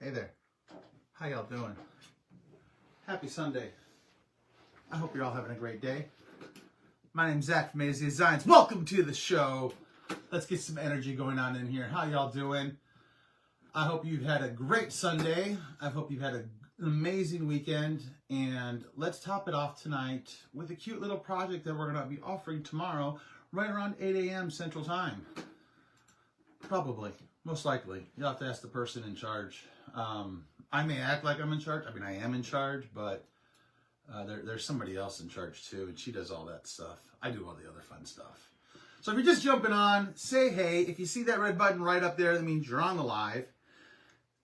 Hey there. How y'all doing? Happy Sunday. I hope you're all having a great day. My name's Zach from AZ Designs. Welcome to the show. Let's get some energy going on in here. How y'all doing? I hope you've had a great Sunday. I hope you've had an amazing weekend. And let's top it off tonight with a cute little project that we're going to be offering tomorrow right around 8 a.m. Central Time. Probably. Most likely. You'll have to ask the person in charge. I may act like I'm in charge. I mean, I am in charge, but there's somebody else in charge too, and she does all that stuff. I do all the other fun stuff. So if you're just jumping on, say hey. If you see that red button right up there, that means you're on the live.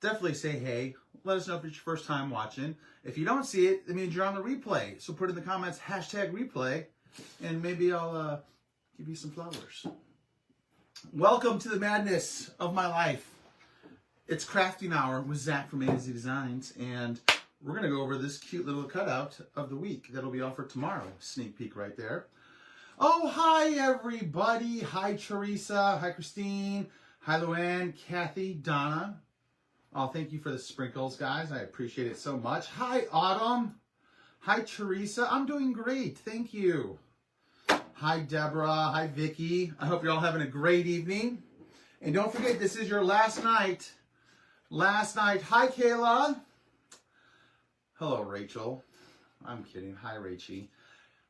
Definitely say hey. Let us know if it's your first time watching. If you don't see it, that means you're on the replay. So put in the comments #replay, and maybe I'll give you some flowers. Welcome to the madness of my life. It's crafting hour with Zach from AZ Designs, and we're going to go over this cute little cutout of the week that'll be offered tomorrow. Sneak peek right there. Oh, hi, everybody. Hi, Teresa. Hi, Christine. Hi, Luann, Kathy, Donna. Oh, thank you for the sprinkles, guys. I appreciate it so much. Hi, Autumn. Hi, Teresa. I'm doing great. Thank you. Hi, Deborah. Hi, Vicky. I hope you're all having a great evening. And don't forget, this is your last night. Last night. Hi, Kayla. Hello, Rachel. I'm kidding. Hi, Rachie.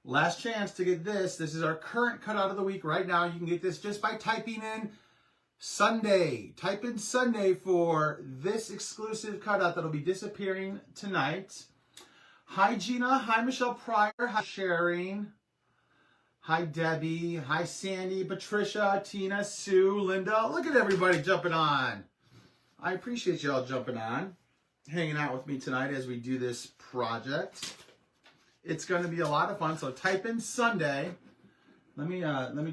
Last chance to get this. This is our current cutout of the week right now. You can get this just by typing in Sunday. Type in Sunday for this exclusive cutout that'll be disappearing tonight. Hi, Gina. Hi, Michelle Pryor. Hi, Sharing. Hi, Debbie. Hi, Sandy, Patricia, Tina, Sue, Linda. Look at everybody jumping on. I appreciate y'all jumping on, hanging out with me tonight as we do this project. It's going to be a lot of fun. So type in Sunday. Let me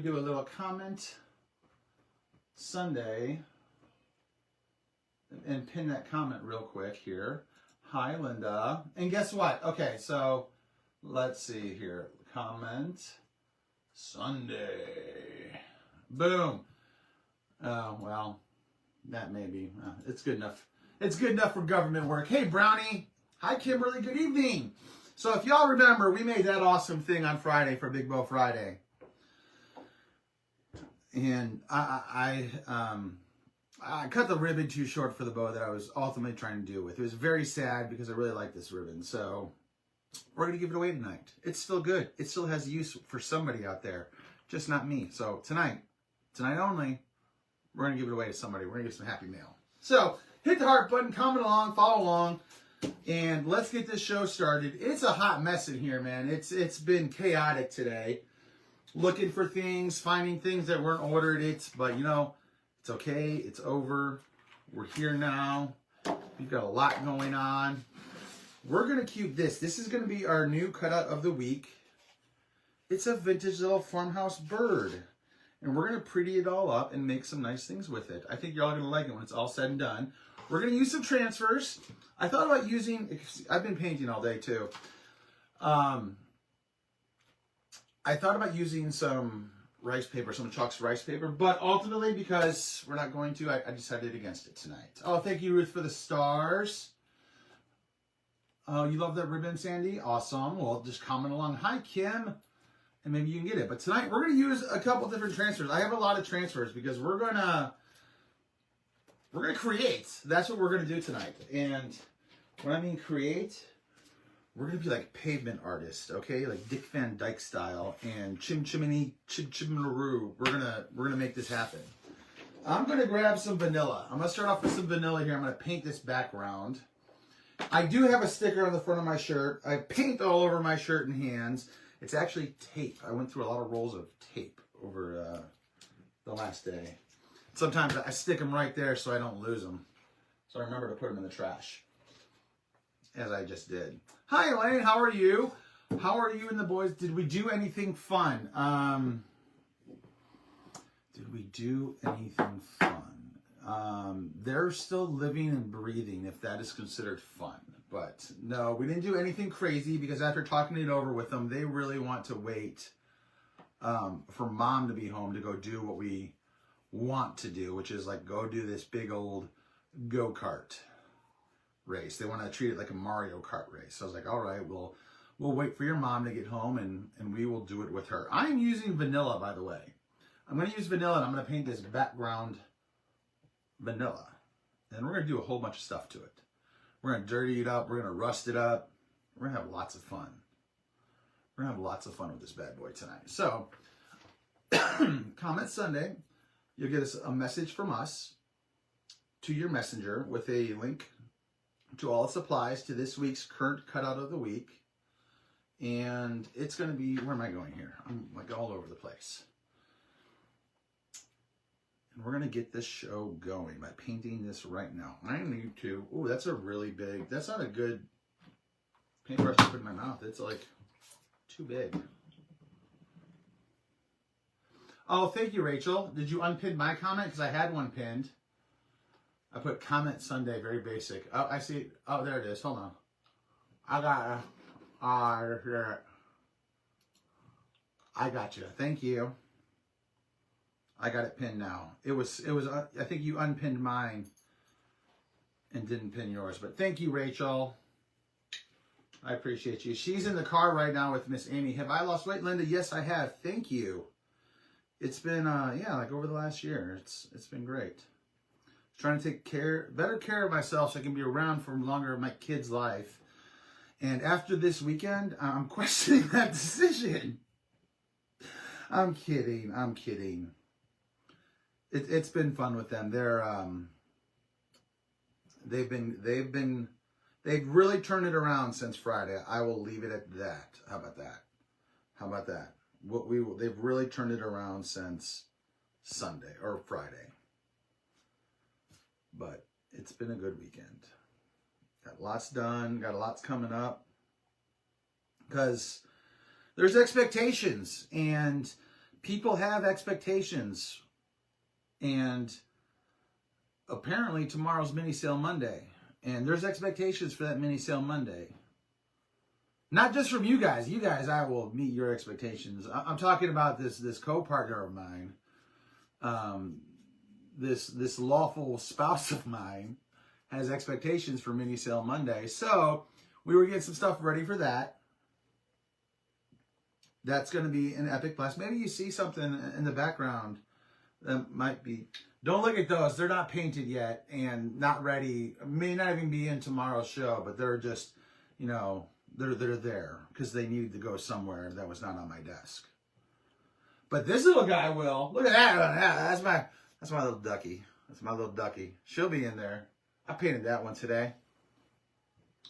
do a little comment. Sunday, and pin that comment real quick here. Hi, Linda. And guess what? Okay, so let's see here. Comment Sunday. Boom. Oh, well, that may be. It's good enough. It's good enough for government work. Hey, Brownie. Hi, Kimberly. Good evening. So if y'all remember, we made that awesome thing on Friday for Big Bow Friday. And I cut the ribbon too short for the bow that I was ultimately trying to do with. It was very sad because I really like this ribbon. So we're going to give it away tonight. It's still good. It still has use for somebody out there, just not me. So tonight only, we're going to give it away to somebody. We're going to give some happy mail. So hit the heart button, comment along, follow along, and let's get this show started. It's a hot mess in here, man. It's been chaotic today. Looking for things, finding things that weren't ordered. But you know, it's okay. It's over. We're here now. We've got a lot going on. We're going to keep this. This is going to be our new cutout of the week. It's a vintage little farmhouse bird. And we're going to pretty it all up and make some nice things with it. I think you're all going to like it when it's all said and done. We're going to use some transfers. I thought about using, I've been painting all day too. I thought about using some rice paper, some Chalk's rice paper, but ultimately, because we're not going to, I decided against it tonight. Oh, thank you, Ruth, for the stars. Oh, you love that ribbon, Sandy? Awesome. Well, just comment along. Hi, Kim. And maybe you can get it. But tonight, we're going to use a couple different transfers. I have a lot of transfers because we're going to create. That's what we're going to do tonight. And when I mean create, we're going to be like pavement artists, okay? Like Dick Van Dyke style and chimney chimnaroo. We're going to make this happen. I'm going to grab some vanilla. I'm going to start off with some vanilla here. I'm going to paint this background. I do have a sticker on the front of my shirt. I paint all over my shirt and hands. It's actually tape. I went through a lot of rolls of tape over the last day. Sometimes I stick them right there so I don't lose them. So I remember to put them in the trash, as I just did. Hi, Elaine. How are you? How are you and the boys? Did we do anything fun? Did we do anything fun? They're still living and breathing, if that is considered fun. But no, we didn't do anything crazy because after talking it over with them, they really want to wait for mom to be home to go do what we want to do, which is like go do this big old go-kart. race. They want to treat it like a Mario Kart race. So I was like, all right, we'll wait for your mom to get home and we will do it with her. I'm using vanilla, by the way. I'm going to use vanilla and I'm going to paint this background vanilla. And we're going to do a whole bunch of stuff to it. We're going to dirty it up. We're going to rust it up. We're going to have lots of fun. We're going to have lots of fun with this bad boy tonight. So, comment Sunday. You'll get us a message from us to your messenger with a link to all the supplies to this week's current cutout of the week. And it's going to be, where am I going here? I'm like all over the place. And we're going to get this show going by painting this right now. I need to, oh, that's a really big, that's not a good paintbrush to put in my mouth. It's like too big. Oh, thank you, Rachel. Did you unpin my comment? Because I had one pinned. I put comment Sunday, very basic. Oh, I see. Oh, there it is. Hold on. I got you. Thank you. I got it pinned now. It was. I think you unpinned mine and didn't pin yours. But thank you, Rachel. I appreciate you. She's in the car right now with Miss Amy. Have I lost weight, Linda? Yes, I have. Thank you. It's been, yeah, like over the last year. It's been great. Trying to take better care of myself so I can be around for longer of my kid's life. And after this weekend, I'm questioning that decision. I'm kidding. I'm kidding. It's been fun with them. They've really turned it around since Friday. I will leave it at that. How about that? How about that? They've really turned it around since Sunday or Friday. But it's been a good weekend. Got lots done. Got lots coming up. Because there's expectations. And people have expectations. And apparently tomorrow's mini sale Monday. And there's expectations for that mini sale Monday. Not just from you guys. You guys, I will meet your expectations. I'm talking about this co-partner of mine. This lawful spouse of mine has expectations for mini sale Monday. So we were getting some stuff ready for that. That's going to be an epic blast. Maybe you see something in the background that might be. Don't look at those. They're not painted yet and not ready. May not even be in tomorrow's show, but they're just, you know, they're there because they needed to go somewhere that was not on my desk. But this little guy will. Look at that. That's my little ducky. That's my little ducky. She'll be in there. I painted that one today.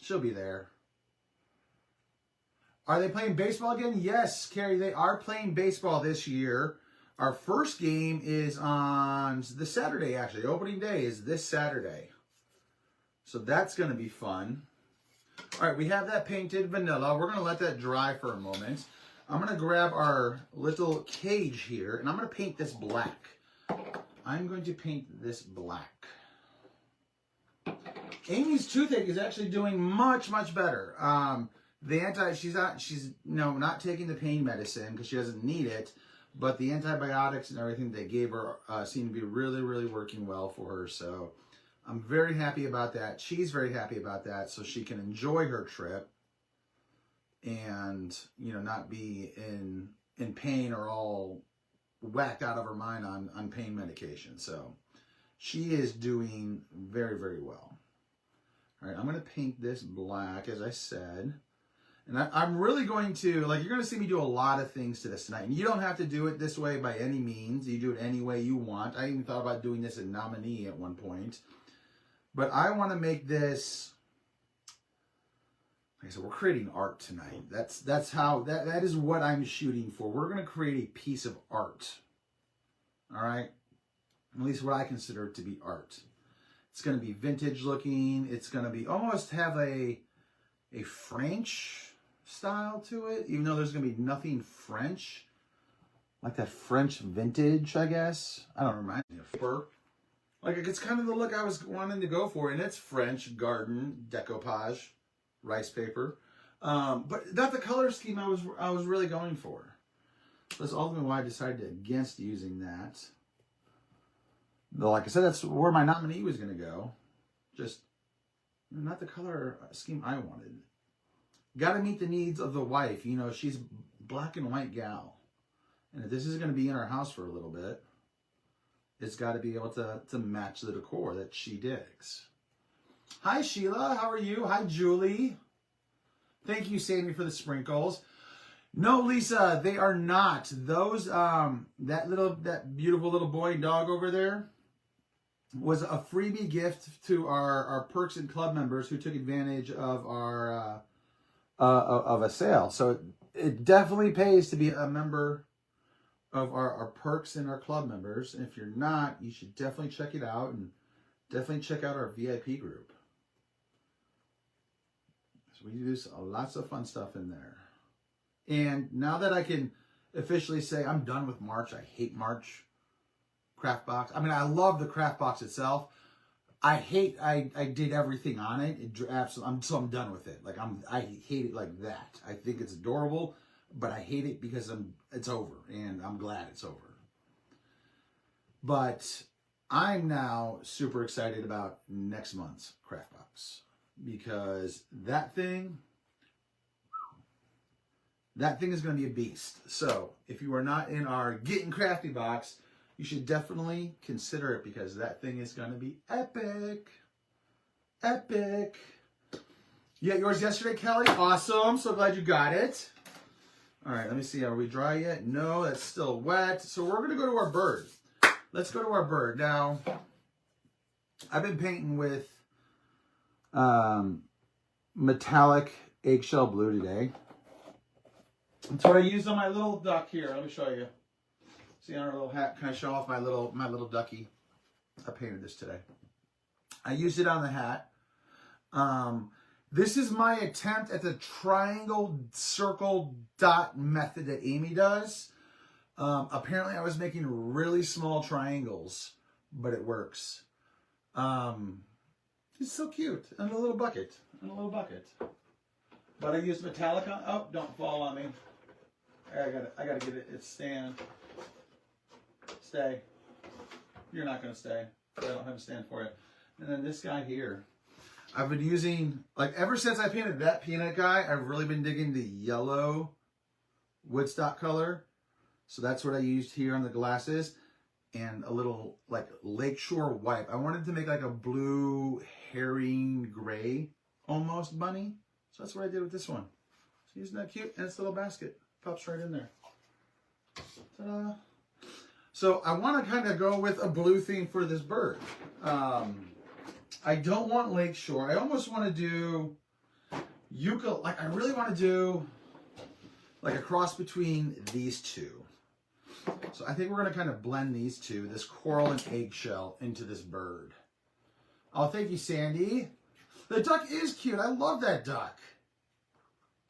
She'll be there. Are they playing baseball again? Yes, Carrie, they are playing baseball this year. Our first game is on this Saturday, actually. Opening day is this Saturday. So that's going to be fun. All right, we have that painted vanilla. We're going to let that dry for a moment. I'm going to grab our little cage here, and I'm going to paint this black. I'm going to paint this black. Amy's toothache is actually doing much, much better. She's not taking the pain medicine because she doesn't need it, but the antibiotics and everything they gave her seem to be really, really working well for her. So I'm very happy about that. She's very happy about that, so she can enjoy her trip and, you know, not be in pain or all whacked out of her mind on pain medication. So she is doing very, very well. All right, I'm going to paint this black, as I said. And I'm really going to, like, you're going to see me do a lot of things to this tonight. And you don't have to do it this way by any means. You do it any way you want. I even thought about doing this in Nominee at one point. But I want to make this, like I said, we're creating art tonight. That's how, that is what I'm shooting for. We're going to create a piece of art. All right? At least what I consider it to be art. It's going to be vintage looking. It's going to be almost have a French style to it, even though there's going to be nothing French. Like that French vintage, I guess. I don't remind me of. Like, it's kind of the look I was wanting to go for, and it's French garden decoupage, rice paper. But not the color scheme I was really going for. That's ultimately why I decided against using that. Though, like I said, that's where my nominee was going to go. Just, not the color scheme I wanted. Got to meet the needs of the wife. You know, she's black and white gal. And if this is going to be in our house for a little bit, it's got to be able to match the decor that she digs. Hi, Sheila. How are you? Hi, Julie. Thank you, Sammy, for the sprinkles. No, Lisa, they are not. Those, that beautiful little boy and dog over there was a freebie gift to our Perks and Club members who took advantage of our of a sale. So it definitely pays to be a member of our Perks and our Club members. And if you're not, you should definitely check it out, and definitely check out our VIP group. So we do lots of fun stuff in there. And now that I can officially say I'm done with March, I hate March craft box. I mean, I love the craft box itself. I did everything on it. I'm done with it. Like I hate it like that. I think it's adorable, but I hate it because it's over, and I'm glad it's over. But I'm now super excited about next month's craft box, because that thing is going to be a beast. So if you are not in our Getting Crafty box, you should definitely consider it, because that thing is going to be epic. Epic. You got yours yesterday, Kelly? Awesome. So glad you got it. All right, let me see. Are we dry yet? No, that's still wet. So we're going to go to our bird. Let's go to our bird. Now, I've been painting with metallic eggshell blue today. That's what I used on my little duck here. Let me show you. See on our little hat. Can I show off my little ducky? I painted this today. I used it on the hat. This is my attempt at the triangle, circle, dot method that Amy does. Apparently I was making really small triangles, but it works. It's so cute. And a little bucket. But I used metallic on. Oh, don't fall on me. I gotta get it. It's stand. Stay. You're not gonna stay. I don't have a stand for it. And then this guy here, I've been using, like, ever since I painted that peanut guy, I've really been digging the yellow Woodstock color. So that's what I used here on the glasses, and a little like lakeshore wipe. I wanted to make like a blue herring gray almost bunny. So that's what I did with this one. So isn't that cute? And it's a little basket. Pops right in there. Ta-da. So I want to kind of go with a blue theme for this bird. I don't want lakeshore. I almost want to do eucalypt. Like I really want to do like a cross between these two. So I think we're going to kind of blend these two, this coral and eggshell, into this bird. Oh, thank you, Sandy. The duck is cute. I love that duck.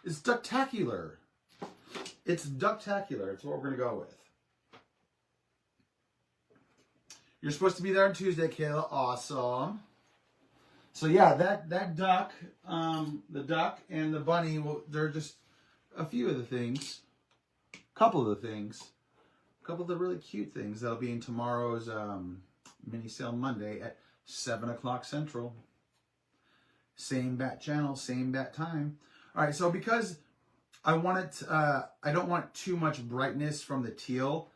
It's ducktacular. It's ducktacular. It's what we're going to go with. You're supposed to be there on Tuesday, Kayla. Awesome. So yeah, that duck, the duck and the bunny, they're just a few of the things. Couple of the things. A couple of the really cute things that'll be in tomorrow's mini sale Monday at 7 o'clock Central. Same bat channel, same bat time. All right, so because I want it, I don't want too much brightness from the teal,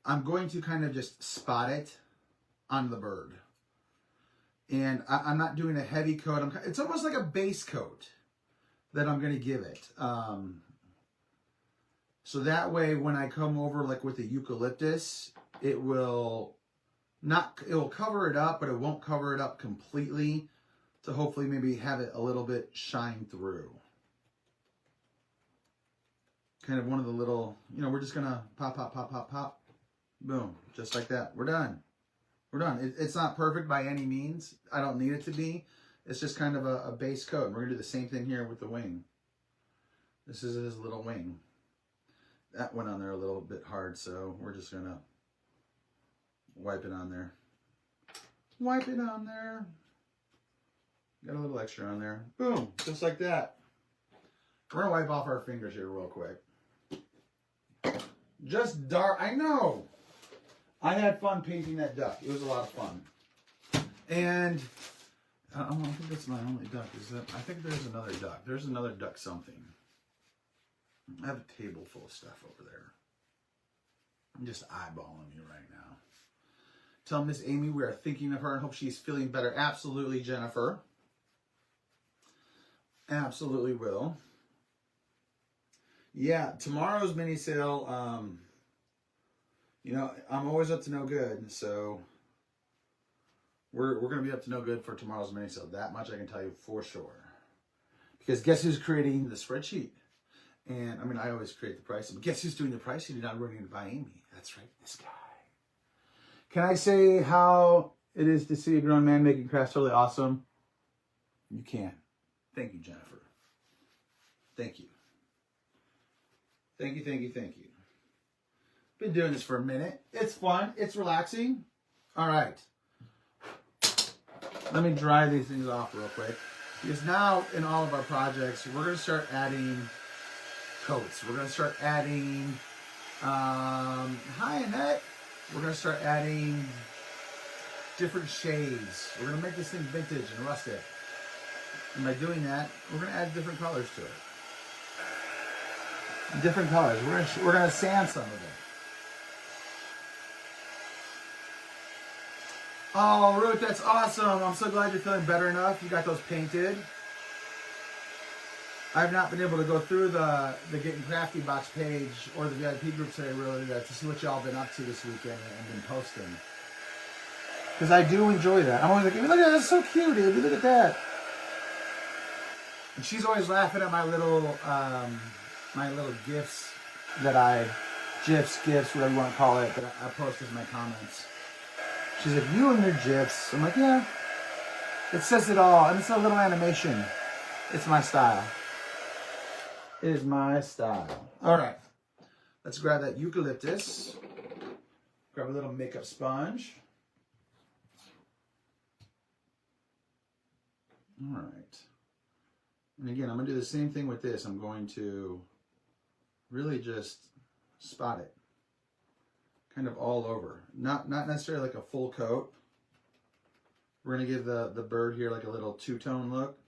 I'm going to kind of just spot it on the bird. And I'm not doing a heavy coat. It's almost like a base coat that I'm going to give it. So that way, when I come over like with the eucalyptus, it will cover it up, but it won't cover it up completely, to hopefully maybe have it a little bit shine through. Kind of one of the little, we're just going to pop, pop, pop, pop, pop. Boom. Just like that. We're done. We're done. It's not perfect by any means. I don't need it to be. It's just kind of a base coat. And we're going to do the same thing here with the wing. This is his little wing. That went on there a little bit hard, so we're just going to wipe it on there. Wipe it on there. Got a little extra on there. Boom. Just like that. We're going to wipe off our fingers here real quick. Just dark. I know. I had fun painting that duck. It was a lot of fun. And I don't think that's my only duck. Is that? I think there's another duck. There's another duck something. I have a table full of stuff over there. I'm just eyeballing you right now. Tell Miss Amy we are thinking of her and hope she's feeling better. Absolutely, Jennifer. Absolutely will. Yeah, tomorrow's mini sale. You know, I'm always up to no good, so we're gonna be up to no good for tomorrow's mini sale. That much I can tell you for sure. Because guess who's creating the spreadsheet? And I mean, I always create the pricing, but guess who's doing the pricing? You're not running by Amy. That's right, this guy. Can I say how it is to see a grown man making crafts totally awesome? You can. Thank you, Jennifer. Thank you. Thank you, thank you, thank you. Been doing this for a minute. It's fun. It's relaxing. All right. Let me dry these things off real quick. Because now in all of our projects, we're going to start adding coats. We're going to start adding, hi Annette. We're going to start adding different shades. We're going to make this thing vintage and rustic. And by doing that, we're going to add different colors to it. Different colors. We're going to sand some of it. Oh, Ruth, that's awesome. I'm so glad you're feeling better enough. You got those painted. I've not been able to go through the Getting Crafty box page or the VIP group today really to see what y'all been up to this weekend and been posting. Because I do enjoy that. I'm always like, look at that, that's so cute, Ivy. Look at that. And she's always laughing at my little gifts that gifs, whatever you want to call it, that I post as my comments. She's like, you and your gifs. I'm like, yeah. It says it all. And it's a little animation. It's my style. It is my style. All right. Let's grab that eucalyptus. Grab a little makeup sponge. All right. And again, I'm going to do the same thing with this. I'm going to really just spot it. Kind of all over. Not necessarily like a full coat. We're going to give the bird here like a little two-tone look.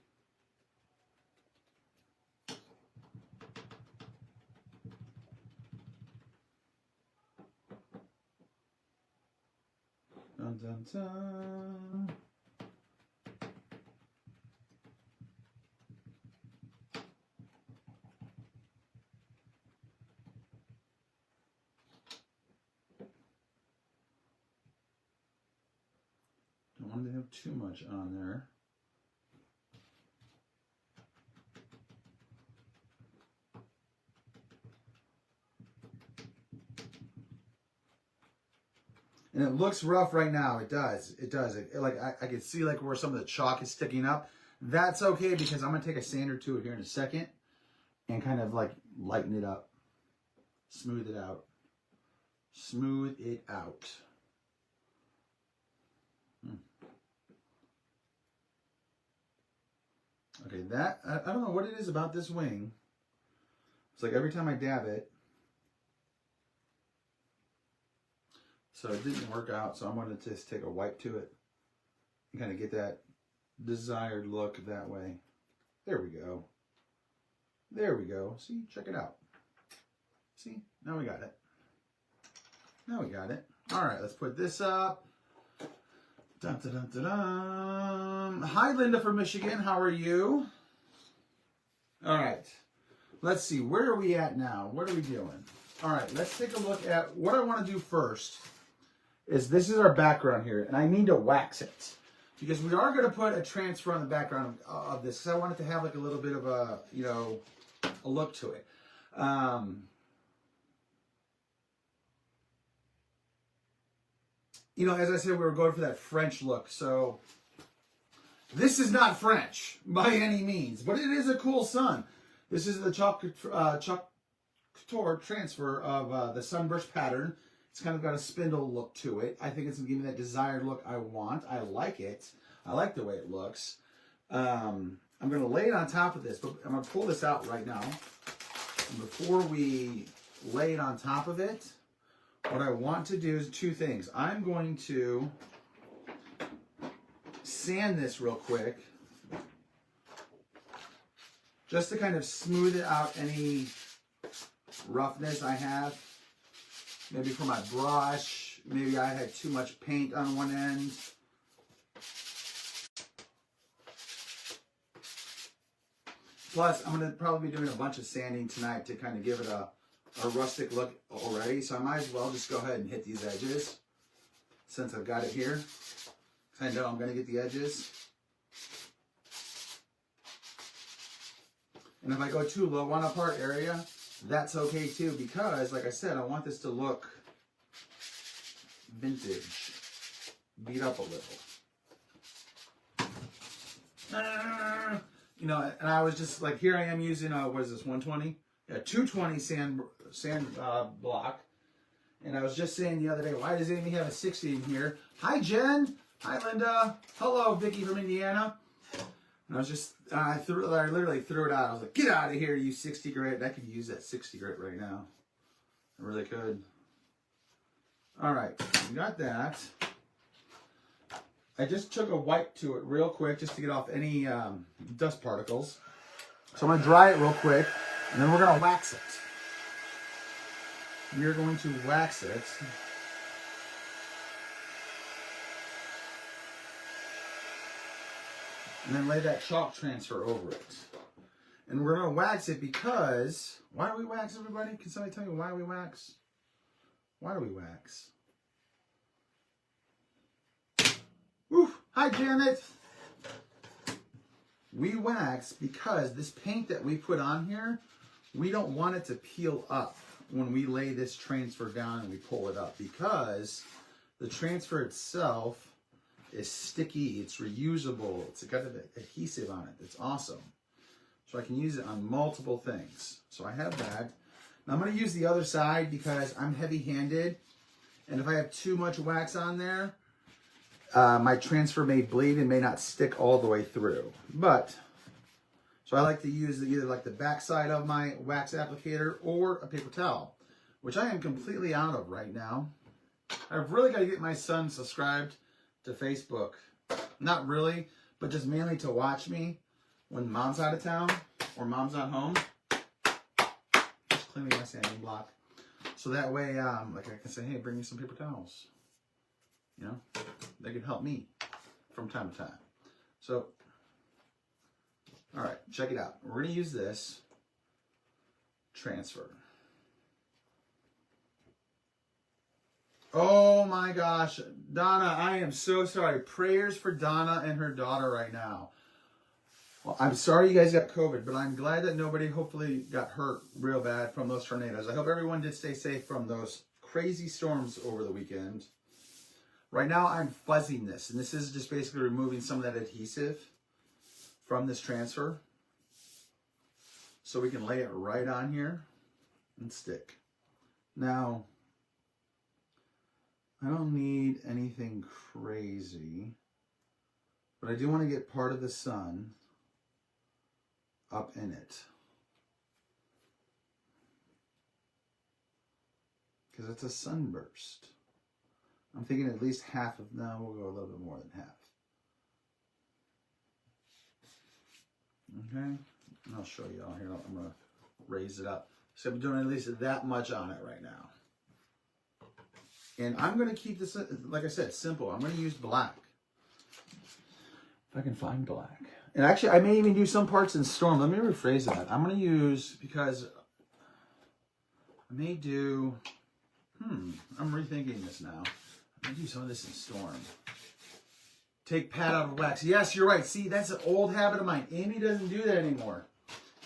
Dun, dun, dun. Don't want to have too much on there. And it looks rough right now. It does. It does. Like I can see like where some of the chalk is sticking up. That's okay because I'm gonna take a sander to it here in a second and kind of like lighten it up, smooth it out, smooth it out. Okay, that I don't know what it is about this wing. It's like every time I dab it. So it didn't work out, so I'm going to just take a wipe to it and kind of get that desired look that way. There we go. There we go. See, check it out. See, now we got it. Now we got it. All right, let's put this up. Dun, dun, dun, dun, dun. Hi, Linda from Michigan. How are you? All right. Let's see. Where are we at now? What are we doing? All right, let's take a look at what I want to do first. This is our background here, and I need to wax it because we are going to put a transfer on the background of this because I want it to have like a little bit of a, you know, a look to it. You know, as I said, we were going for that French look, so this is not French by any means, but it is a cool sun. This is the Cutout transfer of the sunburst pattern. It's kind of got a spindle look to it. I think it's going to give me that desired look I want. I like it. I like the way it looks. I'm going to lay it on top of this, but I'm going to pull this out right now. And before we lay it on top of it, what I want to do is two things. I'm going to sand this real quick, just to kind of smooth out any roughness I have. Maybe for my brush, maybe I had too much paint on one end. Plus, I'm going to probably be doing a bunch of sanding tonight to kind of give it a rustic look already. So I might as well just go ahead and hit these edges since I've got it here. I know I'm going to get the edges. And if I go too low on a part area, that's okay too, because like I said, I want this to look vintage, beat up a little. You know, and I was just like, here I am using, what is this, 120? Yeah, 220 sand block. And I was just saying the other day, why does Amy have a 60 in here? Hi, Jen. Hi, Linda. Hello, Vicky from Indiana. And I was just, I literally threw it out. I was like, get out of here, you 60 grit. I could use that 60 grit right now. I really could. All right, we got that. I just took a wipe to it real quick just to get off any dust particles. So I'm going to dry it real quick, and then we're going to wax it. We are going to wax it. And then lay that chalk transfer over it. And we're going to wax it because, why do we wax, everybody? Can somebody tell me why we wax? Why do we wax? Woo! Hi, Janet! We wax because this paint that we put on here, we don't want it to peel up when we lay this transfer down and we pull it up, because the transfer itself is sticky, it's reusable, it's got an adhesive on it. It's awesome. So I can use it on multiple things. So I have that. Now I'm going to use the other side because I'm heavy-handed, and if I have too much wax on there, my transfer may bleed and may not stick all the way through. But, so I like to use either like the back side of my wax applicator or a paper towel, which I am completely out of right now. I've really got to get my son subscribed to Facebook. Not really, but just mainly to watch me when mom's out of town or mom's not home. Just cleaning my sanding block. So that way, like I can say, hey, bring me some paper towels. You know, they can help me from time to time. So, all right, check it out. We're going to use this transfer. Oh my gosh, Donna, I am so sorry. Prayers for Donna and her daughter right now. Well, I'm sorry you guys got COVID, but I'm glad that nobody hopefully got hurt real bad from those tornadoes. I hope everyone did stay safe from those crazy storms over the weekend. Right now I'm fuzzing this, and this is just basically removing some of that adhesive from this transfer so we can lay it right on here and stick. Now, I don't need anything crazy, but I do want to get part of the sun up in it, because it's a sunburst. I'm thinking at least half of, no, we'll go a little bit more than half. Okay, and I'll show you all here. I'm going to raise it up. So I'm doing at least that much on it right now. And I'm going to keep this, like I said, simple. I'm going to use black. If I can find black. And actually, I may even do some parts in Storm. Let me rephrase that. I'm going to use, because I may do, I'm rethinking this now. I'm going to do some of this in Storm. Take pad out of wax. Yes, you're right. See, that's an old habit of mine. Amy doesn't do that anymore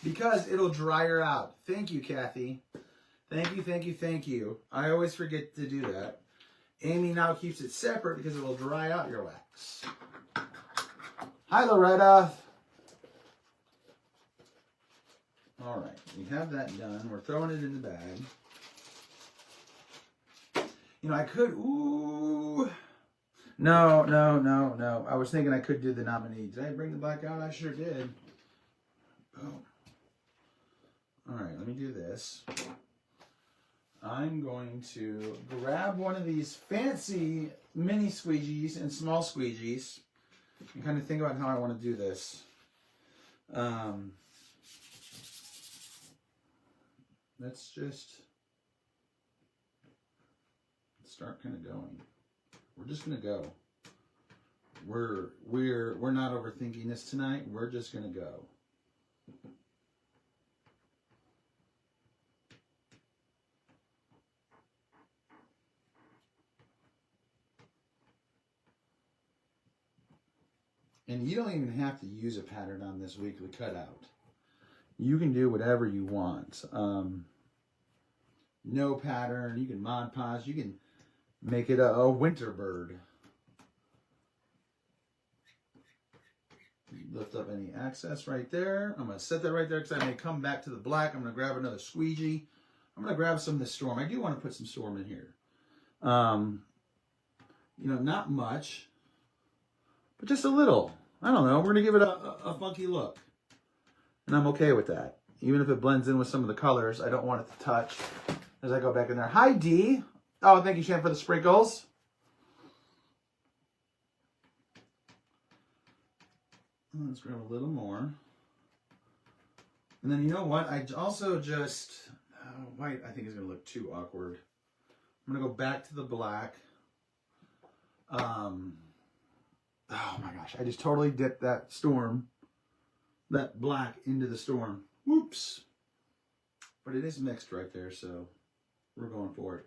because it'll dry her out. Thank you, Kathy. Thank you, thank you, thank you. I always forget to do that. Amy now keeps it separate because it will dry out your wax. Hi, Loretta. All right, we have that done. We're throwing it in the bag. You know, I could, ooh. No. I was thinking I could do the nominee. Did I bring the black out? I sure did. Boom. All right, let me do this. I'm going to grab one of these fancy mini squeegees and small squeegees. and kind of think about how I want to do this. Let's just start kind of going. We're just gonna go. We're not overthinking this tonight. We're just gonna go. And you don't even have to use a pattern on this weekly cutout. You can do whatever you want. No pattern. You can Mod Podge. You can make it a winter bird. Lift up any excess right there. I'm going to set that right there because I may come back to the black. I'm going to grab another squeegee. I'm going to grab some of this storm. I do want to put some storm in here. You know, not much, but just a little. I don't know. We're going to give it a funky look. And I'm okay with that. Even if it blends in with some of the colors, I don't want it to touch as I go back in there. Hi, Dee. Oh, thank you, Shan, for the sprinkles. Let's grab a little more. And then you know what? I also just, white I think is going to look too awkward. I'm going to go back to the black. Oh my gosh, I just totally dipped that storm, that black into the storm. Whoops. But it is mixed right there, so we're going for it.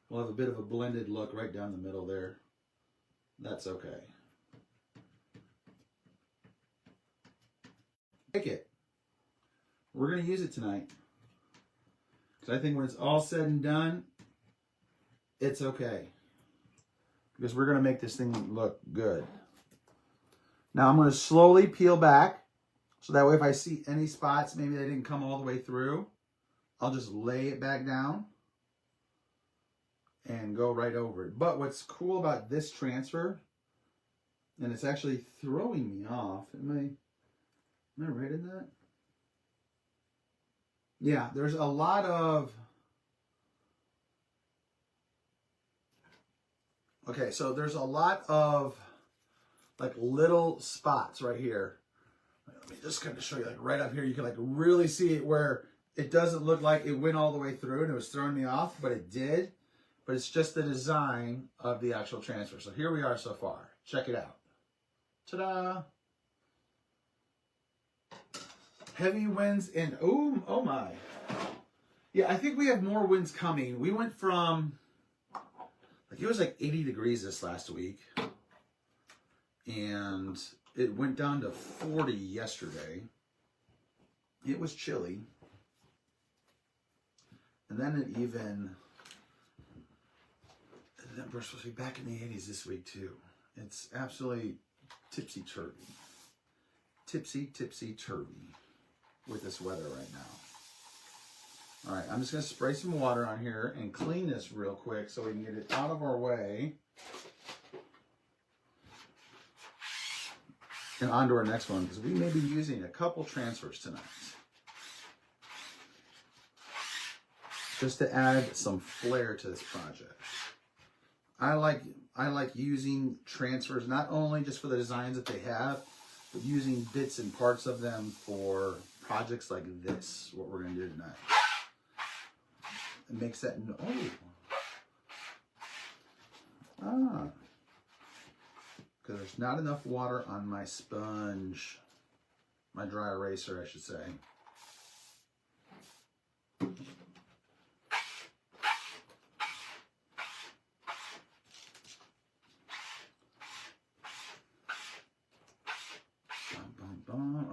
We'll have a bit of a blended look right down the middle there. That's okay. Take it. We're going to use it tonight. Because I think when it's all said and done, it's okay. Because we're going to make this thing look good. Now I'm going to slowly peel back. So that way if I see any spots, maybe they didn't come all the way through, I'll just lay it back down and go right over it. But what's cool about this transfer, and it's actually throwing me off. Am I right in that? Yeah, there's a lot of... Okay, so there's a lot of like little spots right here. Let me just kind of show you, like right up here, you can like really see it where it doesn't look like it went all the way through and it was throwing me off, but it did. But it's just the design of the actual transfer. So here we are so far. Check it out. Ta-da! Heavy winds and oh my. Yeah, I think we have more winds coming. We went from, like, it was like 80 degrees this last week. And it went down to 40 yesterday. It was chilly. And then it even, we're supposed to be back in the 80s this week too. It's absolutely tipsy-turvy. Tipsy-turvy with this weather right now. All right, I'm just going to spray some water on here and clean this real quick so we can get it out of our way. And on to our next one, because we may be using a couple transfers tonight. Just to add some flair to this project. I like using transfers not only just for the designs that they have, but using bits and parts of them for projects like this, what we're going to do tonight. It makes that, because there's not enough water on my sponge, my dry eraser, I should say.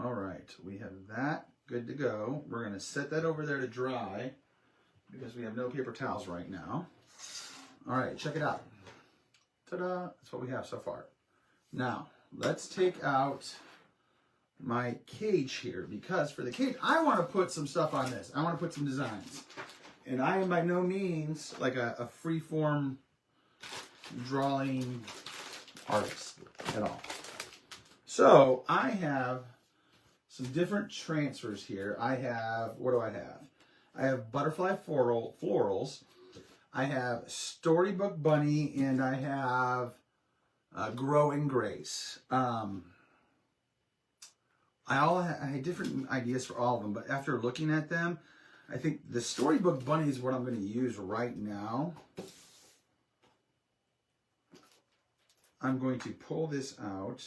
All right, we have that good to go. We're going to set that over there to dry because we have no paper towels right now. All right, check it out. Ta-da! That's what we have so far. Now, let's take out my cage here, because for the cage, I want to put some stuff on this. I want to put some designs. And I am by no means like a free-form drawing artist at all. So, I have some different transfers here. I have, what do I have? I have butterfly florals. I have storybook bunny, and I have Grow in Grace. I had different ideas for all of them, but after looking at them, I think the Storybook Bunny is what I'm going to use right now. I'm going to pull this out.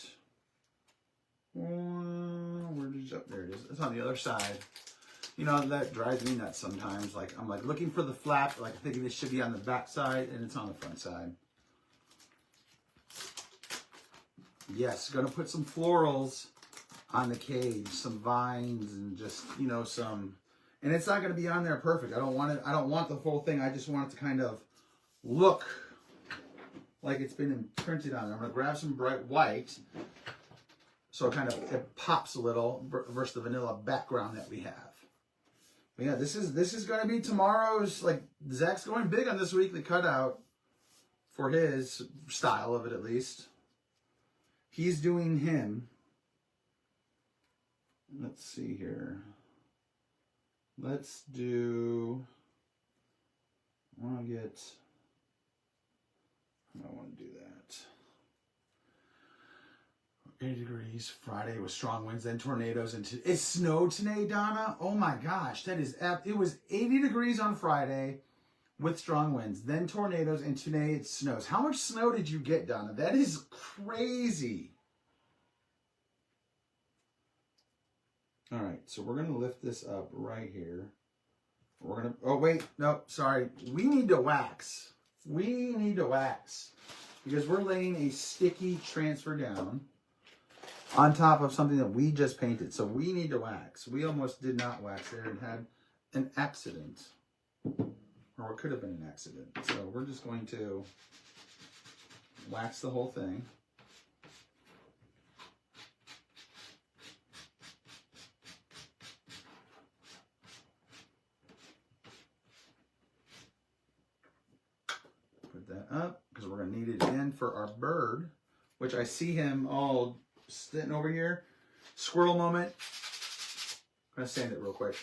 Where did it? There it is. It's on the other side. You know, that drives me nuts sometimes. Like, I'm like looking for the flap, like thinking this should be on the back side, and it's on the front side. Yes, gonna put some florals on the cage, some vines, and just, you know, some, and it's not gonna be on there perfect. I don't want it, I don't want the whole thing. I just want it to kind of look like it's been imprinted on it. I'm gonna grab some bright white, so it pops a little versus the vanilla background that we have. But yeah, this is gonna be tomorrow's, like, Zach's going big on this weekly cutout for his style of it, at least. He's doing him. Let's see here. Let's do, I want to do that. 80 degrees, Friday was strong winds, then tornadoes, and it snowed today, Donna. Oh my gosh, it was 80 degrees on Friday with strong winds, then tornadoes, and today it snows. How much snow did you get, Donna? That is crazy. All right, so we're gonna lift this up right here. We're gonna, oh wait, no, sorry. We need to wax. We need to wax because we're laying a sticky transfer down on top of something that we just painted. So we need to wax. We almost did not wax there and had an accident. Or it could have been an accident. So we're just going to wax the whole thing. Put that up because we're going to need it again for our bird, which I see him all sitting over here. Squirrel moment. I'm going to sand it real quick.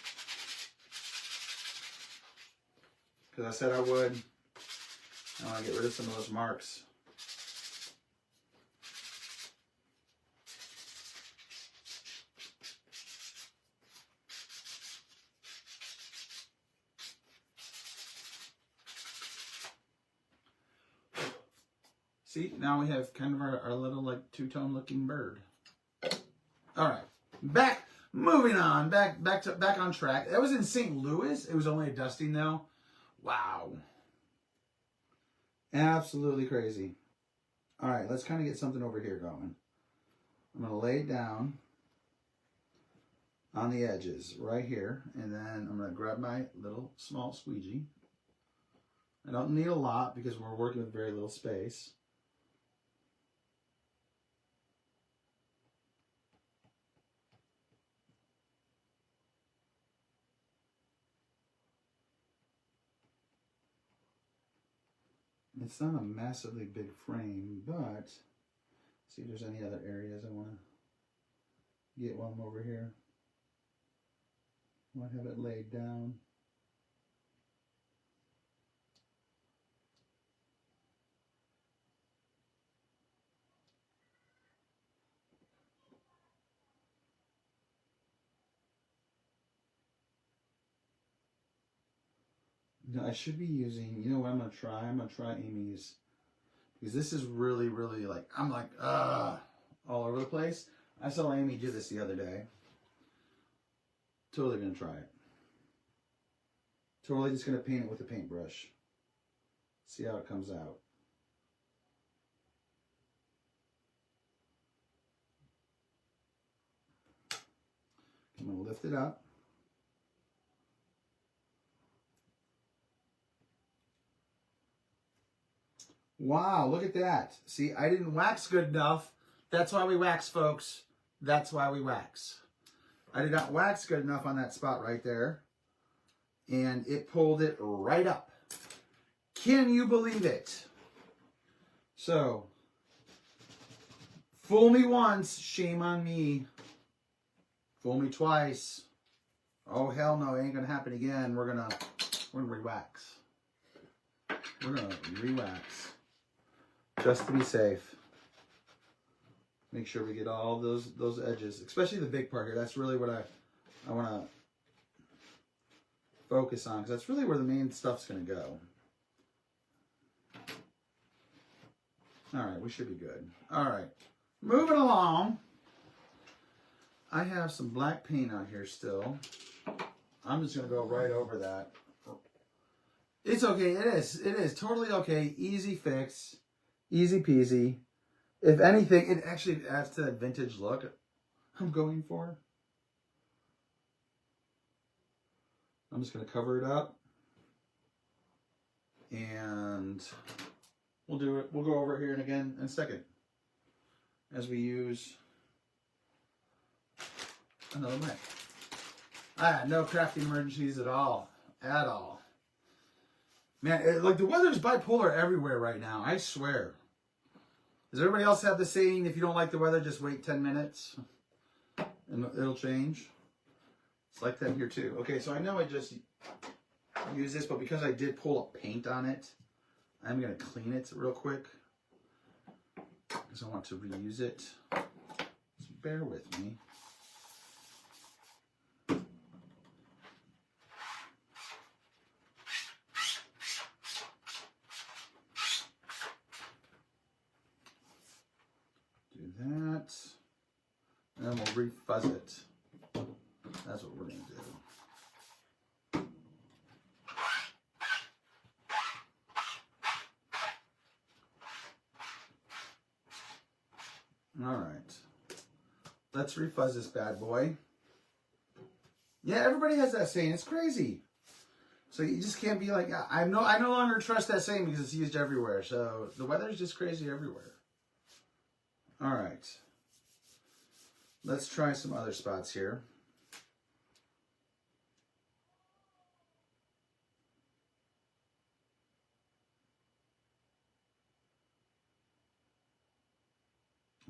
Because I said I would. I want to get rid of some of those marks. See, now we have kind of our little like two-tone looking bird. All right, moving on, back on track. That was in St. Louis. It was only a dusting though. Wow. Absolutely crazy. All right, let's kind of get something over here going. I'm going to lay it down on the edges right here, and then I'm going to grab my little small squeegee. I don't need a lot because we're working with very little space. It's not a massively big frame, but see if there's any other areas I want to get one over here. I might have it laid down. No, I should be using, you know what I'm going to try? I'm going to try Amy's, because this is really, really like, I'm like, all over the place. I saw Amy do this the other day. Totally going to try it. Totally just going to paint it with a paintbrush. See how it comes out. I'm going to lift it up. Wow, look at that. See, I didn't wax good enough. That's why we wax, folks. That's why we wax. I did not wax good enough on that spot right there. And it pulled it right up. Can you believe it? So, fool me once, shame on me. Fool me twice. Oh, hell no, it ain't gonna happen again. We're gonna re-wax. We're gonna re-wax. Just to be safe. Make sure we get all those edges, especially the big part here. That's really what I want to focus on, because that's really where the main stuff's going to go. All right, we should be good. All right, moving along. I have some black paint on here still. I'm just going to go right over that. It's okay. It is totally okay. Easy fix. Easy peasy. If anything, it actually adds to that vintage look I'm going for. I'm just going to cover it up. And we'll do it. We'll go over it here and again in a second as we use another mic. No crafting emergencies at all. At all. Man, like the weather's bipolar everywhere right now. I swear. Does everybody else have the saying, if you don't like the weather, just wait 10 minutes and it'll change? It's like that here too. Okay, so I know I just used this, but because I did pull up paint on it, I'm going to clean it real quick because I want to reuse it. So bear with me. That, and then we'll refuzz it. That's what we're going to do. All right, let's refuzz this bad boy. Yeah, everybody has that saying. It's crazy. So you just can't be like, I no longer trust that saying because it's used everywhere. So the weather's just crazy everywhere. All right, let's try some other spots here.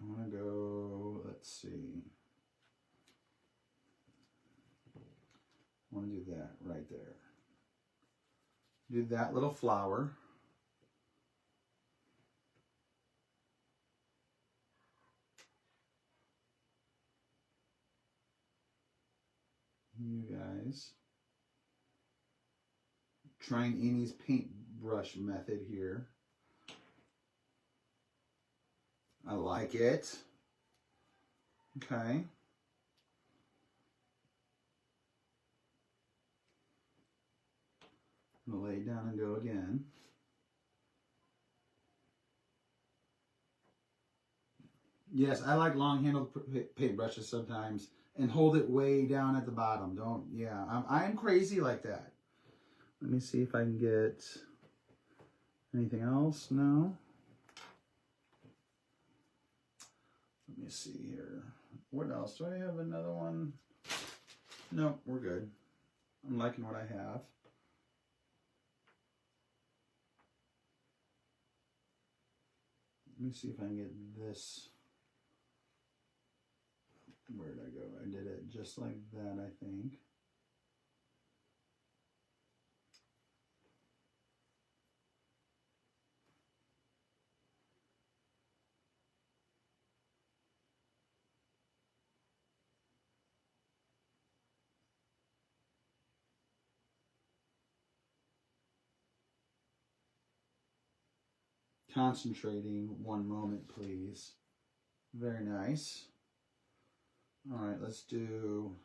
I want to go, let's see. I want to do that right there. Do that little flower. You guys, trying Amy's paintbrush method here. I like it. Okay. I'm gonna lay it down and go again. Yes, I like long-handled paintbrushes sometimes. And hold it way down at the bottom. Don't, yeah, I'm crazy like that. Let me see if I can get anything else. No. Let me see here. What else? Do I have another one? No, we're good. I'm liking what I have. Let me see if I can get this. Where did I go? I did it just like that, I think. Concentrating, one moment, please. Very nice. All right, let's do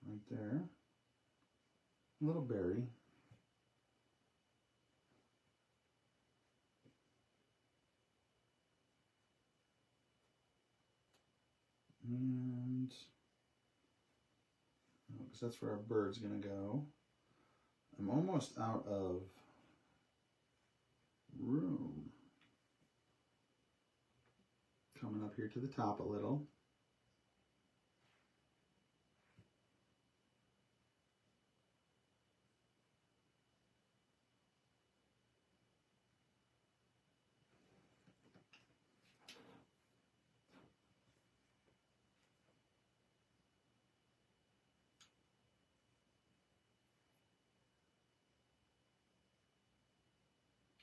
right there. A little berry. And because that's where our bird's gonna go. I'm almost out of room. Coming up here to the top a little.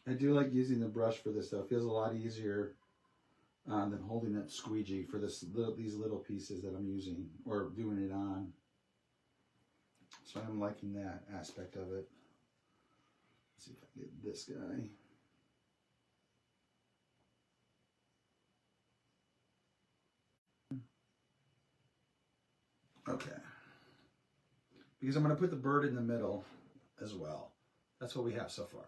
I do like using the brush for this though. It feels a lot easier than holding that squeegee for these little pieces that I'm using or doing it on. So I'm liking that aspect of it. Let's see if I can get this guy. Okay. Because I'm going to put the bird in the middle as well. That's what we have so far.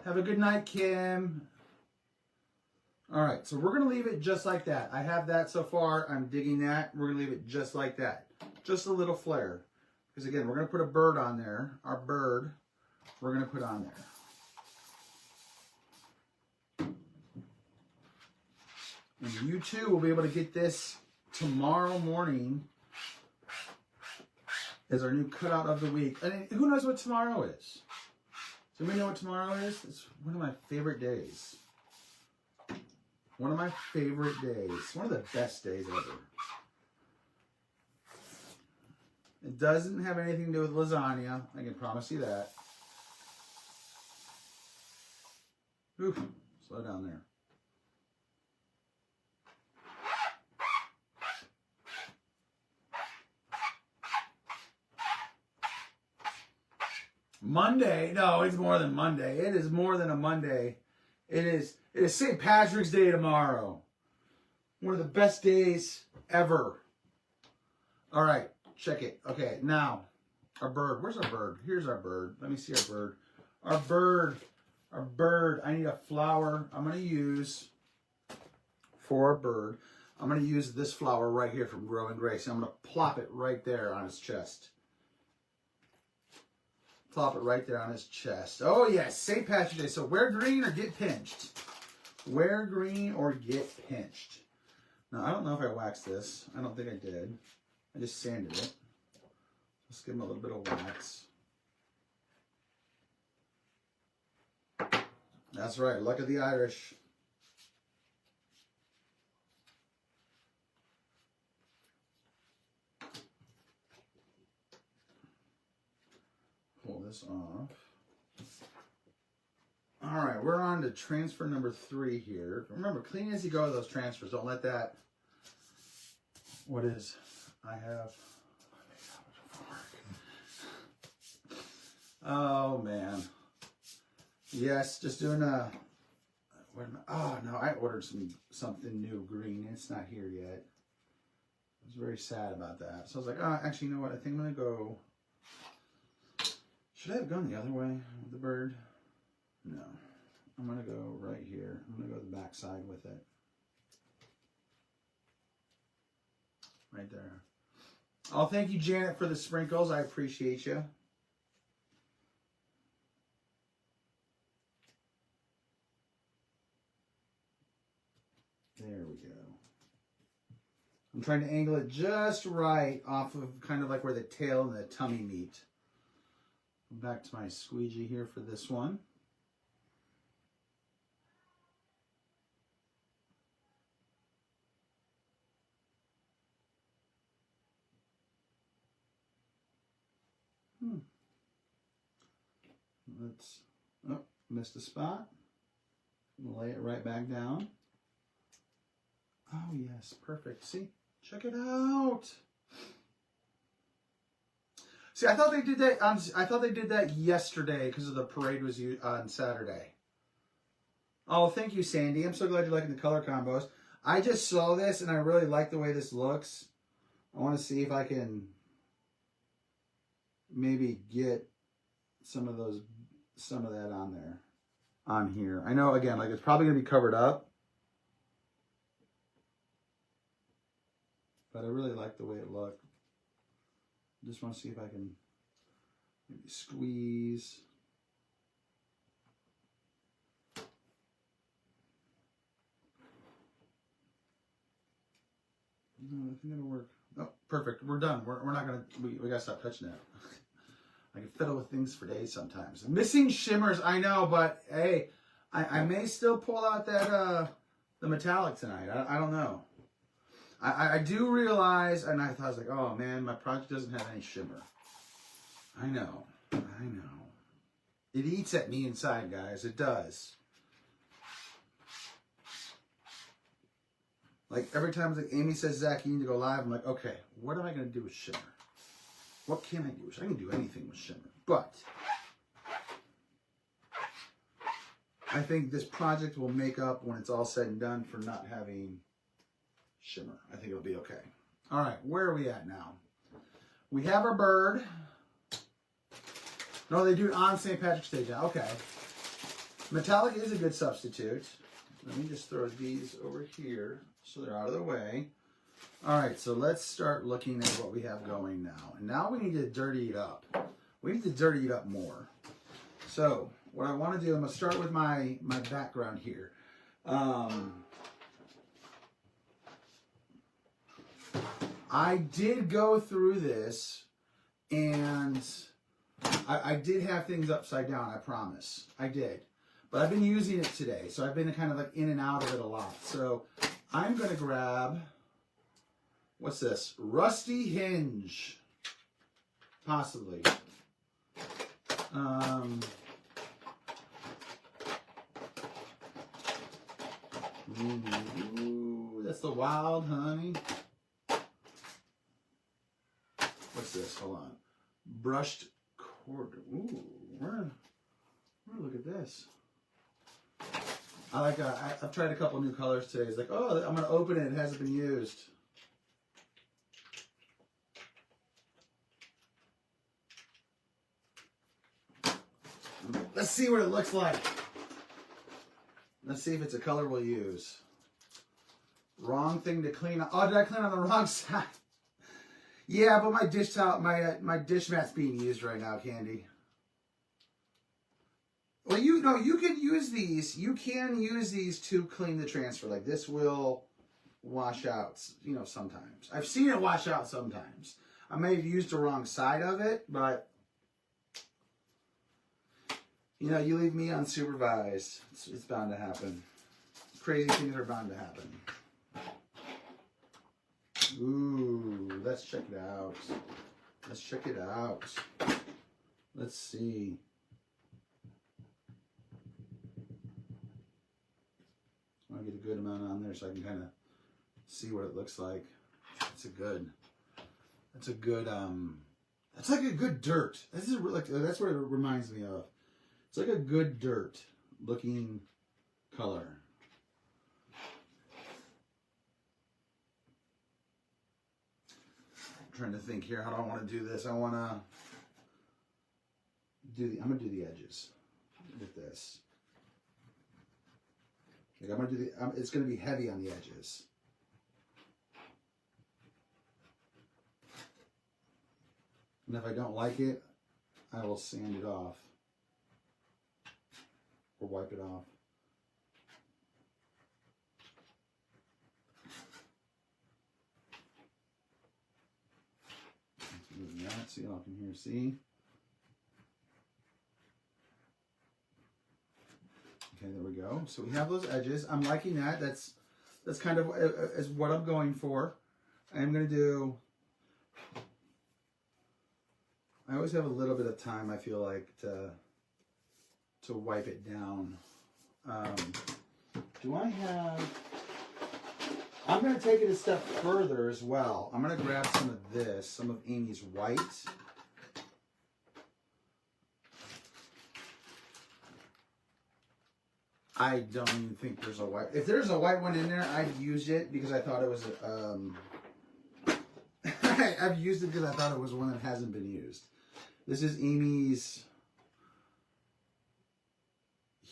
Have a good night, Kim. All right, so we're going to leave it just like that. I have that so far. I'm digging that. We're going to leave it just like that. Just a little flare. Because again, we're going to put a bird on there. Our bird, we're going to put on there. And you too will be able to get this tomorrow morning as our new cutout of the week. And who knows what tomorrow is? Does anybody know what tomorrow is? It's one of my favorite days. One of my favorite days. One of the best days ever. It doesn't have anything to do with lasagna. I can promise you that. Oof, slow down there. Monday? No, it's more than Monday. It is more than a Monday. It is St. Patrick's Day tomorrow. One of the best days ever. All right, check it. Okay, now, our bird. Where's our bird? Here's our bird. Let me see our bird. Our bird. Our bird. I need a flower. I'm going to use, for a bird, I'm going to use this flower right here from Growing Grace. I'm going to plop it right there on his chest. Plop it right there on his chest. Oh, yes, St. Patrick's Day. So wear green or get pinched. Wear green or get pinched. Now, I don't know if I waxed this. I don't think I did. I just sanded it. Let's give him a little bit of wax. That's right. Luck of the Irish. Pull this off. All right, we're on to transfer number 3 here. Remember, clean as you go with those transfers. Don't let that. What is? I have. Oh man. Yes, just doing a. Oh no, I ordered something new green. It's not here yet. I was very sad about that. So I was like, oh, actually, you know what? I think I'm gonna go. Should I have gone the other way with the bird? No. I'm going to go right here. I'm going to go the back side with it. Right there. Oh, thank you, Janet, for the sprinkles. I appreciate you. There we go. I'm trying to angle it just right off of kind of like where the tail and the tummy meet. Back to my squeegee here for this one. Let's, oh, missed a spot. Lay it right back down. Oh yes, perfect. See, check it out. See, I thought they did that I thought they did that yesterday because of the parade was on Saturday. Oh, thank you, Sandy. I'm so glad you're liking the color combos. I just saw this and I really like the way this looks. I want to see if I can maybe get some of that on there, on here. I know, again, like it's probably gonna be covered up, but I really like the way it looked. Just want to see if I can maybe squeeze. No, I think it'll work. Oh, perfect. We're done. We're not gonna. We gotta stop touching that. I can fiddle with things for days sometimes. Missing shimmers, I know, but hey, I may still pull out that the metallic tonight. I don't know. I do realize, and I was like, oh man, my project doesn't have any shimmer. I know. It eats at me inside, guys. It does. Like every time like Amy says, Zach, you need to go live, I'm like, okay, what am I going to do with shimmer? What can I do? I can do anything with shimmer. But I think this project will make up when it's all said and done for not having shimmer. I think it'll be okay. All right, where are we at now? We have our bird. No, they do it on St. Patrick's Day now. Okay. Metallic is a good substitute. Let me just throw these over here so they're out of the way. All right, so let's start looking at what we have going now. And now we need to dirty it up. We need to dirty it up more. So what I want to do, I'm going to start with my background here. I did go through this, and I did have things upside down, I promise. I did. But I've been using it today, so I've been kind of like in and out of it a lot. So I'm going to grab, what's this? Rusty Hinge. Possibly. Ooh, that's the Wild Honey. What's this? Hold on. Brushed cord. Ooh, look at this. I like. I've tried a couple new colors today. It's like, oh, I'm gonna open it. It hasn't been used. Let's see what it looks like. Let's see if it's a color we'll use. Wrong thing to clean up. Oh, did I clean on the wrong side? Yeah, but my dish towel, my dish mat's being used right now, Candy. Well, you know, you can use these. You can use these to clean the transfer. Like this will wash out, you know, sometimes. I've seen it wash out sometimes. I may have used the wrong side of it, but you know, you leave me unsupervised. It's bound to happen. Crazy things are bound to happen. Ooh, let's check it out. Let's check it out. Let's see. I want to get a good amount on there so I can kind of see what it looks like. That's like a good dirt. This is like, that's what it reminds me of. It's like a good dirt looking color. I'm trying to think here. How do I want to do this? I want to do I'm going to do the edges with this. Like I'm going to do it's going to be heavy on the edges. And if I don't like it, I will sand it off. Or wipe it off. Let's move that so y'all can hear. See? Okay, there we go. So we have those edges. I'm liking that. That's kind of is what I'm going for. I'm going to do. I always have a little bit of time. I feel like to wipe it down. Do I have... I'm going to take it a step further as well. I'm going to grab some of this, some of Amy's white. I don't even think there's a white... If there's a white one in there, I'd use it because I thought it was... I've used it because I thought it was one that hasn't been used. This is Amy's...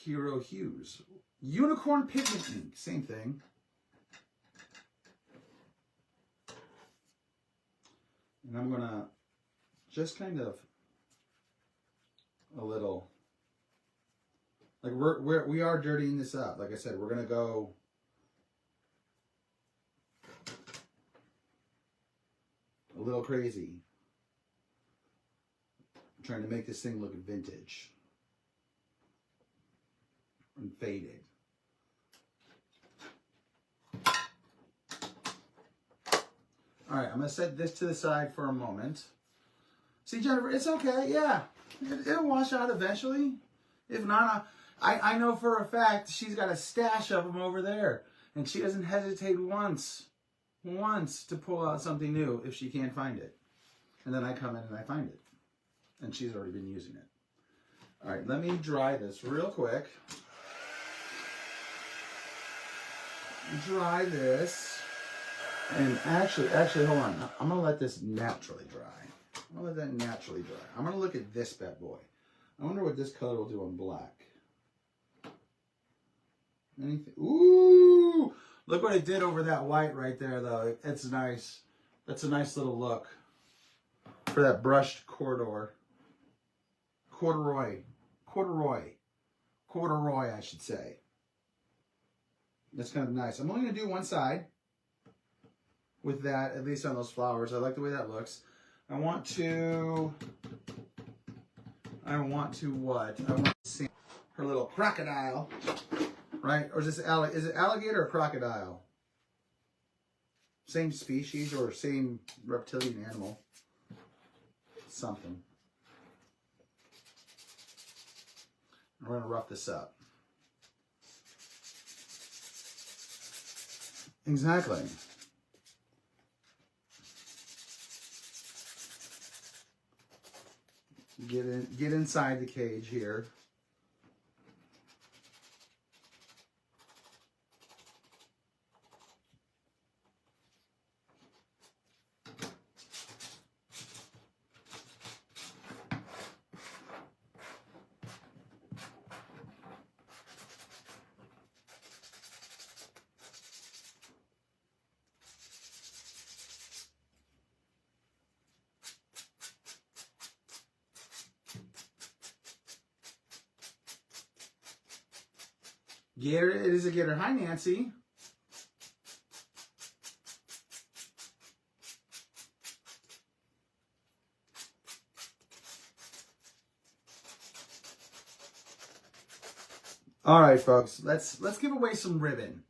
Hero Hues. Unicorn Pigment Ink. Same thing. And I'm going to just kind of a little... Like we are dirtying this up. Like I said, we're going to go... a little crazy. I'm trying to make this thing look vintage. And faded. All right, I'm going to set this to the side for a moment. See, Jennifer, it's okay. Yeah, it'll wash out eventually. If not, I know for a fact she's got a stash of them over there. And she doesn't hesitate once to pull out something new if she can't find it. And then I come in and I find it. And she's already been using it. All right, let me dry this real quick. Dry this. And actually, hold on. I'm going to let this naturally dry. I'm going to let that naturally dry. I'm going to look at this bad boy. I wonder what this color will do on black. Anything? Ooh! Look what it did over that white right there, though. It's nice. That's a nice little look for that brushed corduroy, I should say. That's kind of nice. I'm only going to do one side with that, at least on those flowers. I like the way that looks. I want to what? I want to see her little crocodile, right? Or is this is it alligator or crocodile? Same species or same reptilian animal? Something. We're going to rough this up. Exactly. Get inside the cage here. Gator, it is a gator. Hi, Nancy. All right, folks. Let's give away some ribbon.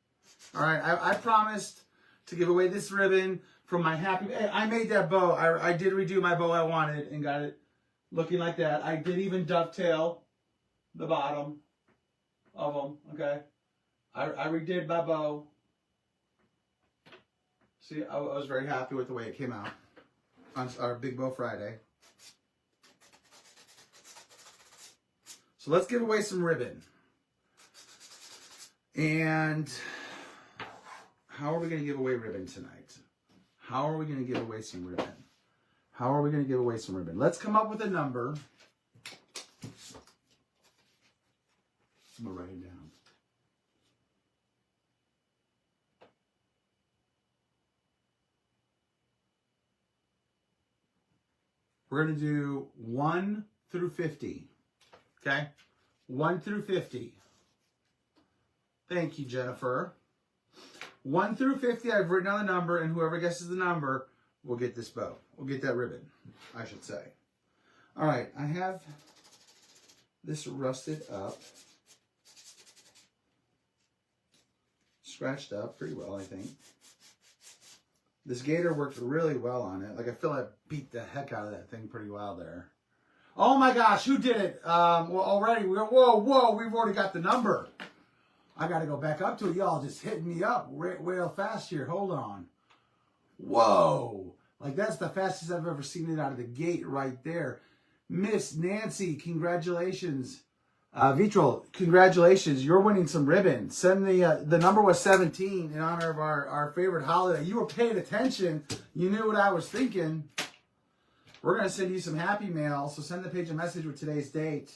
All right, I promised to give away this ribbon from my happy. I made that bow. I did redo my bow I wanted and got it looking like that. I did even dovetail the bottom of them, okay? I redid my bow. See, I was very happy with the way it came out on our Big Bow Friday. So let's give away some ribbon. And how are we going to give away ribbon tonight? How are we going to give away some ribbon? How are we going to give away some ribbon? Let's come up with a number. I'm going to write it down. We're going to do 1 through 50. Okay? 1 through 50. Thank you, Jennifer. 1 through 50, I've written down the number, and whoever guesses the number will get this bow. We'll get that ribbon, I should say. All right, I have this rusted up. Scratched up pretty well, I think. This gator worked really well on it. Like, I feel I beat the heck out of that thing pretty well there. Oh my gosh, who did it? Well, already, whoa, we've already got the number. I got to go back up to it. Y'all just hitting me up real fast here. Hold on. Whoa. Like, that's the fastest I've ever seen it out of the gate right there. Miss Nancy, congratulations. Vitral, congratulations. You're winning some ribbon. Send the number was 17 in honor of our favorite holiday. You were paying attention. You knew what I was thinking. We're going to send you some happy mail. So send the page a message with today's date.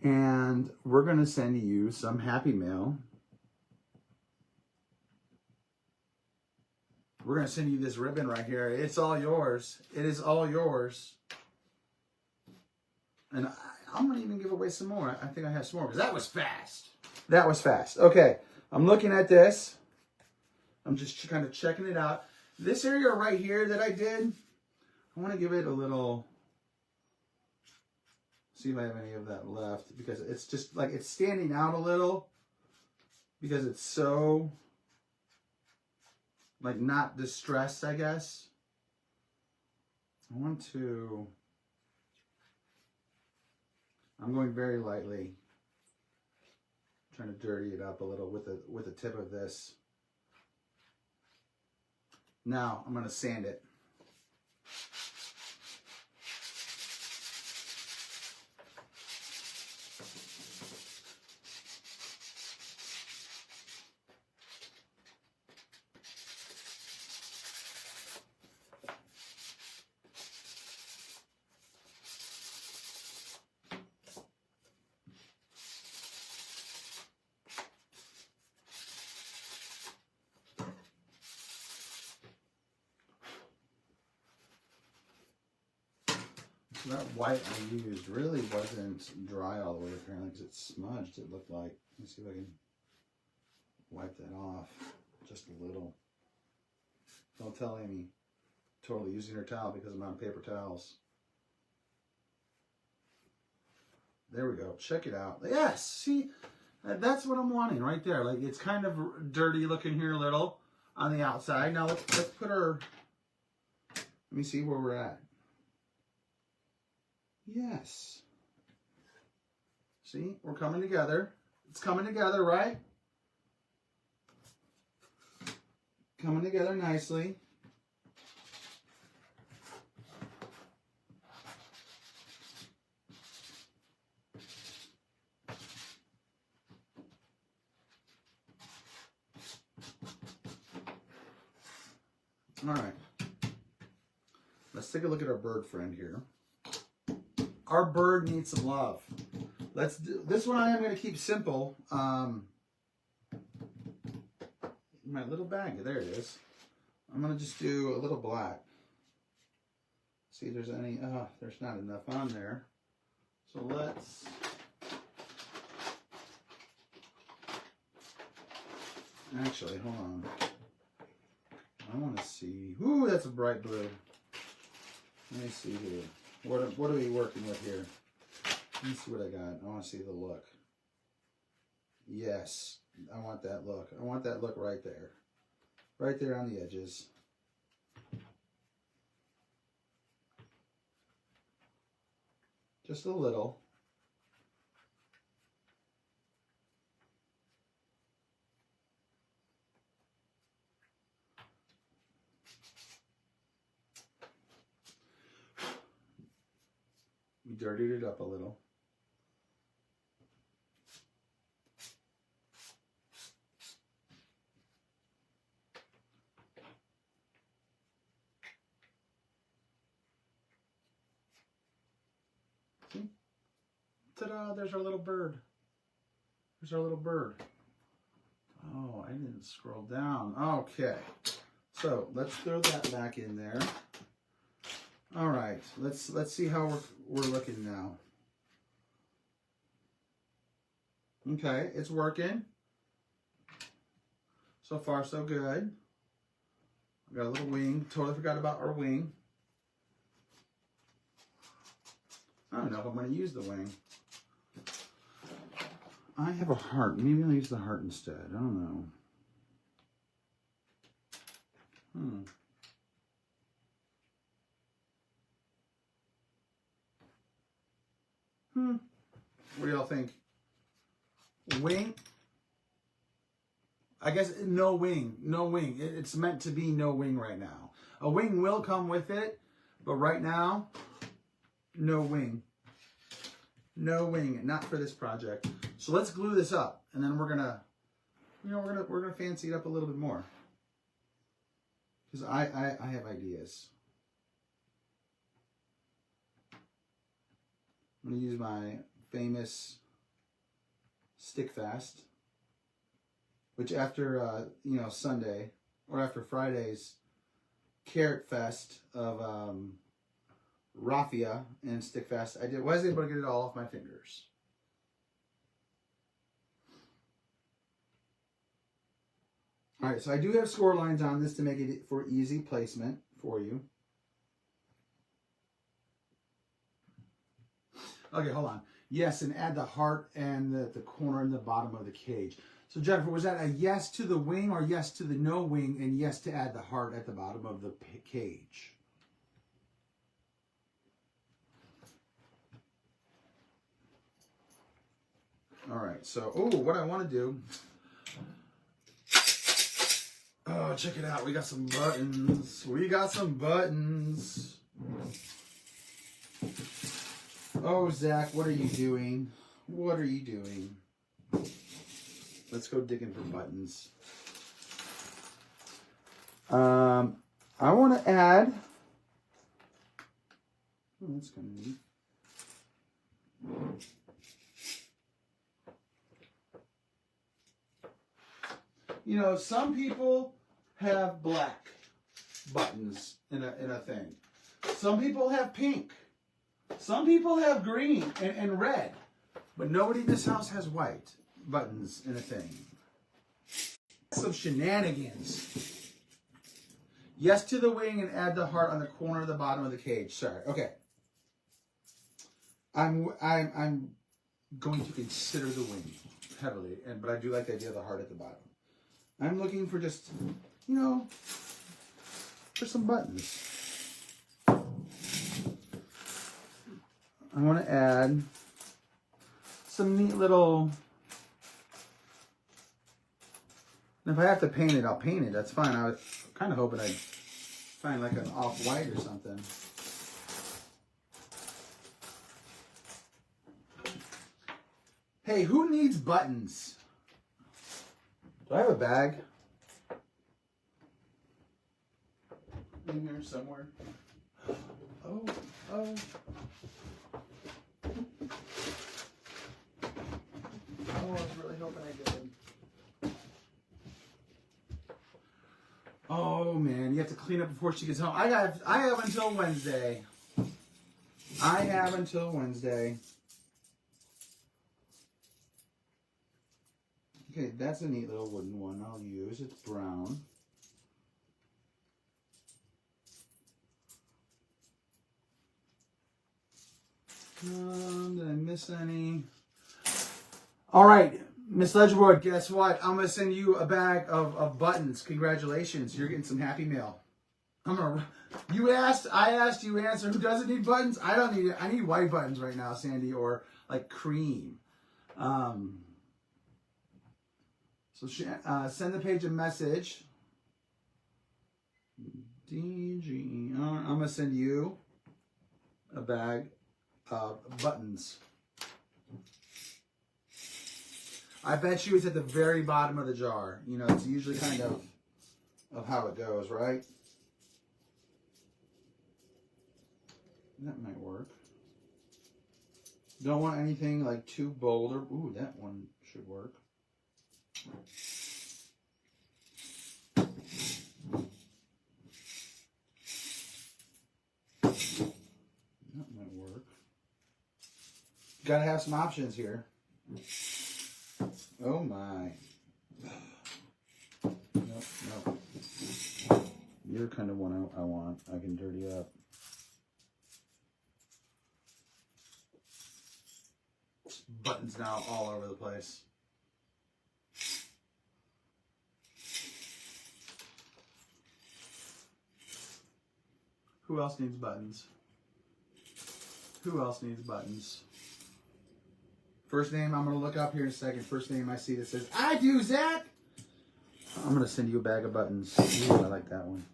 And we're going to send you some happy mail. We're going to send you this ribbon right here. It's all yours. It is all yours. And I'm going to even give away some more. I think I have some more because that was fast. That was fast. Okay. I'm looking at this. I'm just kind of checking it out. This area right here that I did, I want to give it a little... See if I have any of that left, because it's just like it's standing out a little because it's so like not distressed, I guess. I I'm going very lightly, trying to dirty it up a little with the tip of this. Now I'm going to sand it. That white I used really wasn't dry all the way apparently because it's smudged, it looked like. Let me see if I can wipe that off just a little. Don't tell Amy. Totally using her towel because I'm on paper towels. There we go. Check it out. Yes, see, that's what I'm wanting right there. Like it's kind of dirty looking here a little on the outside. Now let's put our, let me see where we're at. Yes. See, we're coming together. It's coming together, right? Coming together nicely. All right. Let's take a look at our bird friend here. Our bird needs some love. Let's do this one. I am going to keep simple. My little bag, there it is. I'm going to just do a little black. See if there's any, there's not enough on there. So let's, actually, hold on. I want to see, ooh, that's a bright blue. Let me see here. What are we working with here? Let me see what I got. I want to see the look. Yes, I want that look. I want that look right there. Right there on the edges. Just a little. We dirtied it up a little. See? Ta-da, there's our little bird. There's our little bird. Oh, I didn't scroll down. Okay. So let's throw that back in there. All right, let's see how we're looking now. Okay, it's working. So far, so good. We got a little wing. Totally forgot about our wing. I don't know if I'm going to use the wing. I have a heart. Maybe I'll use the heart instead. I don't know. What do y'all think? Wing? I guess no wing. No wing. It's meant to be no wing right now. A wing will come with it, but right now, no wing. No wing. Not for this project. So let's glue this up, and then we're gonna, we're gonna fancy it up a little bit more. Because I have ideas. I'm going to use my famous Stick Fast, which after, Sunday, or after Friday's Carrot Fest of raffia and Stick Fast, I was able to get it all off my fingers. All right, so I do have score lines on this to make it for easy placement for you. Okay, hold on. Yes, and add the heart and the corner and the bottom of the cage. So Jennifer, was that a yes to the wing or yes to the no wing and yes to add the heart at the bottom of the cage? All right, so, oh, what I want to do. Oh, check it out. We got some buttons. We got some buttons. Oh, Zach, what are you doing? What are you doing? Let's go digging for buttons. I want to add. Oh, that's kind of neat. You know, some people have black buttons in a thing. Some people have pink. Some people have green and red. But nobody in this house has white buttons in a thing. Some shenanigans. Yes to the wing and add the heart on the corner of the bottom of the cage. Sorry. Okay. I'm going to consider the wing heavily, but I do like the idea of the heart at the bottom. I'm looking for just, you know, for some buttons. I want to add some neat little. And if I have to paint it, I'll paint it. That's fine. I was kind of hoping I'd find like an off-white or something. Hey, who needs buttons? Do I have a bag in here somewhere? Oh. I was really hoping I did. Oh man, you have to clean up before she gets home. I have until Wednesday. I have until Wednesday. Okay, that's a neat little wooden one I'll use. It's brown. Did I miss any? All right, Miss Ledgerwood, guess what? I'm going to send you a bag of buttons. Congratulations. You're getting some Happy Mail. You asked, I asked, you answered. Who doesn't need buttons? I don't need it. I need white buttons right now, Sandy, or like cream. So send the page a message. DG. I'm going to send you a bag of buttons. I bet you it's at the very bottom of the jar. You know, it's usually kind of how it goes, right? That might work. Don't want anything like too bold or... Ooh, that one should work. That might work. Gotta have some options here. Oh my. Nope. You're kind of one I want. I can dirty up. Buttons now all over the place. Who else needs buttons? Who else needs buttons? First name I'm going to look up here in a second. First name I see that says, I do, Zach! I'm going to send you a bag of buttons. Ooh, I like that one.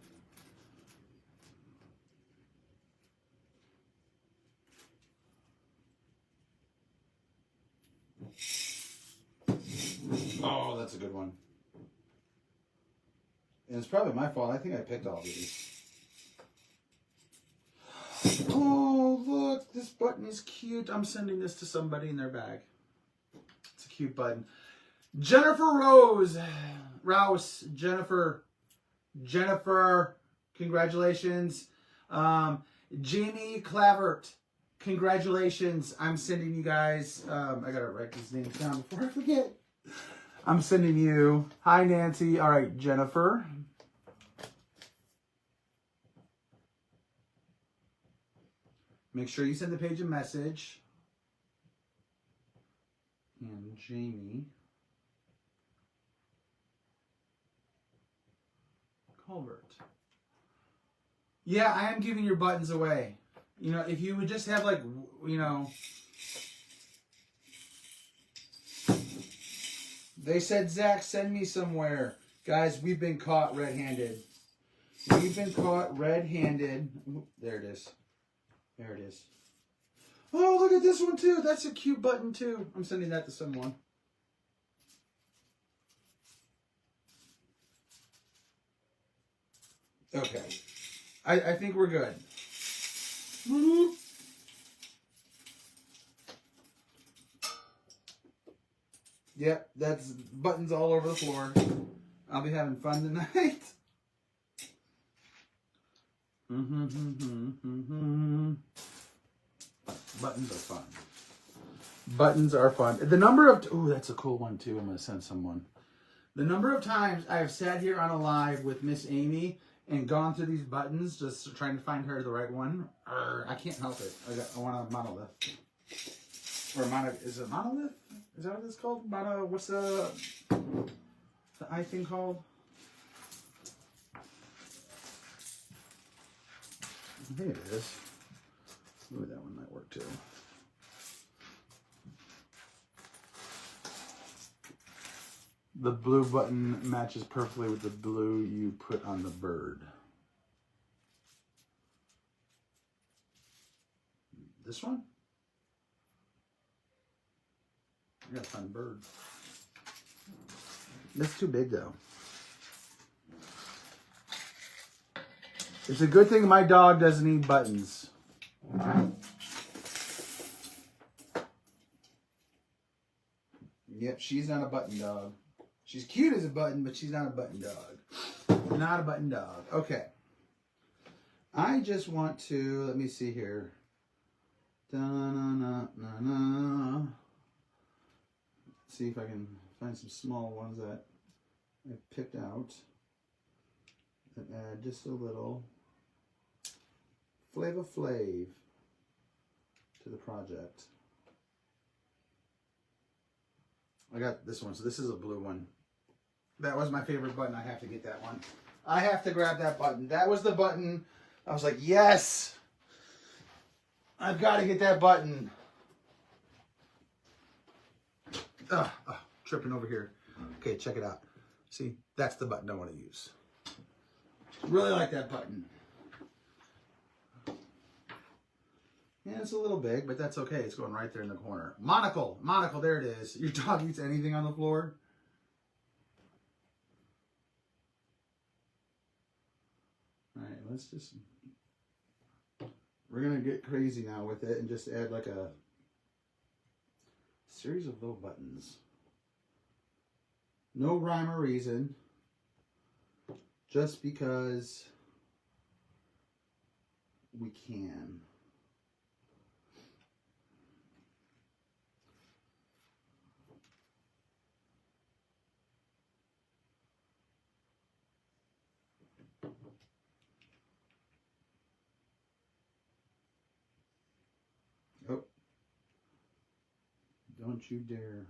Oh, that's a good one. And it's probably my fault. I think I picked all these. Oh, look. This button is cute. I'm sending this to somebody in their bag. It's a cute button. Jennifer Rouse. Jennifer. Congratulations. Jamie Clavert. Congratulations. I'm sending you guys. I got to write these names down before I forget. I'm sending you. Hi, Nancy. All right, Jennifer. Make sure you send the page a message. And Jamie. Culvert. Yeah, I am giving your buttons away. You know, if you would just have like, you know, They said, Zach, send me somewhere. Guys, we've been caught red-handed. We've been caught red-handed. There it is. There it is. Oh, look at this one, too. That's a cute button, too. I'm sending that to someone. Okay. I think we're good. Yep, that's buttons all over the floor. I'll be having fun tonight. Buttons are fun. Buttons are fun. The number of... Ooh, that's a cool one, too. I'm going to send someone. The number of times I've sat here on a live with Miss Amy and gone through these buttons, just trying to find her the right one. I can't help it. I want a monolith. Or is it monolith? Is that what it's called? What's the eye thing called? I think it is. Ooh, that one might work too. The blue button matches perfectly with the blue you put on the bird. This one? I gotta find a bird. That's too big though. It's a good thing my dog doesn't need buttons. Yep, she's not a button dog. She's cute as a button, but she's not a button dog. Not a button dog. Okay. I just want to, let me see here. Da-na-na-na-na. See if I can find some small ones that I picked out and add just a little Flavor Flav to the project. I got this one, so this is a blue one. That was my favorite button. I have to get that one. I have to grab that button. That was the button. I was like, yes, I've got to get that button. Tripping over here. Okay, check it out. See, that's the button I want to use. Really like that button. Yeah, it's a little big, but that's okay. It's going right there in the corner. Monocle. Monocle, there it is. Your dog eats anything on the floor? All right, let's just... We're going to get crazy now with it and just add like a series of little buttons. No rhyme or reason. Just because we can. Oh. Don't you dare.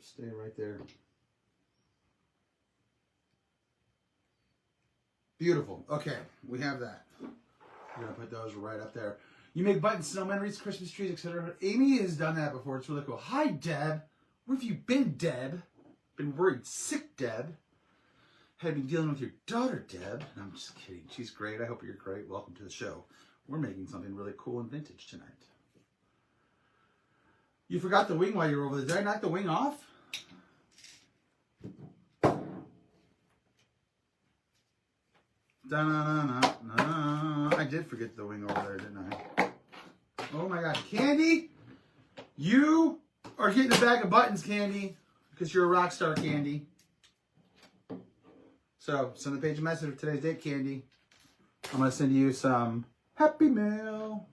Stay right there. Beautiful. Okay, we have that. We're going to put those right up there. You make buttons, snowmen, wreaths, Christmas trees, etc. Amy has done that before. It's really cool. Hi, Deb. Where have you been, Deb? Been worried sick, Deb. Have been dealing with your daughter, Deb. No, I'm just kidding. She's great. I hope you're great. Welcome to the show. We're making something really cool and vintage tonight. You forgot the wing while you were over there. Did I knock the wing off? Da-na-na-na-na. I did forget the wing over there, didn't I? Oh my God. Candy, you are getting a bag of buttons, Candy, because you're a rock star, Candy. So, send the page a message of today's date, Candy. I'm going to send you some Happy Mail.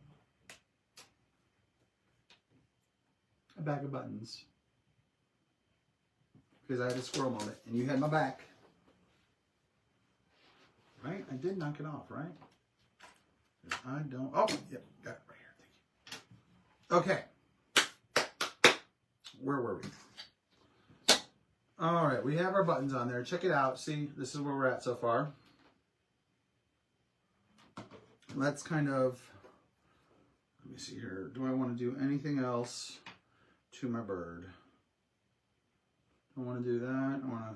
A bag of buttons. Because I had a squirrel moment, and you had my back. Right? I did knock it off, right? I don't... Oh, yep, got it right here. Thank you. Okay. Where were we? All right, we have our buttons on there. Check it out. See, this is where we're at so far. Let's kind of... Let me see here. Do I want to do anything else to my bird? I want to do that. I want to...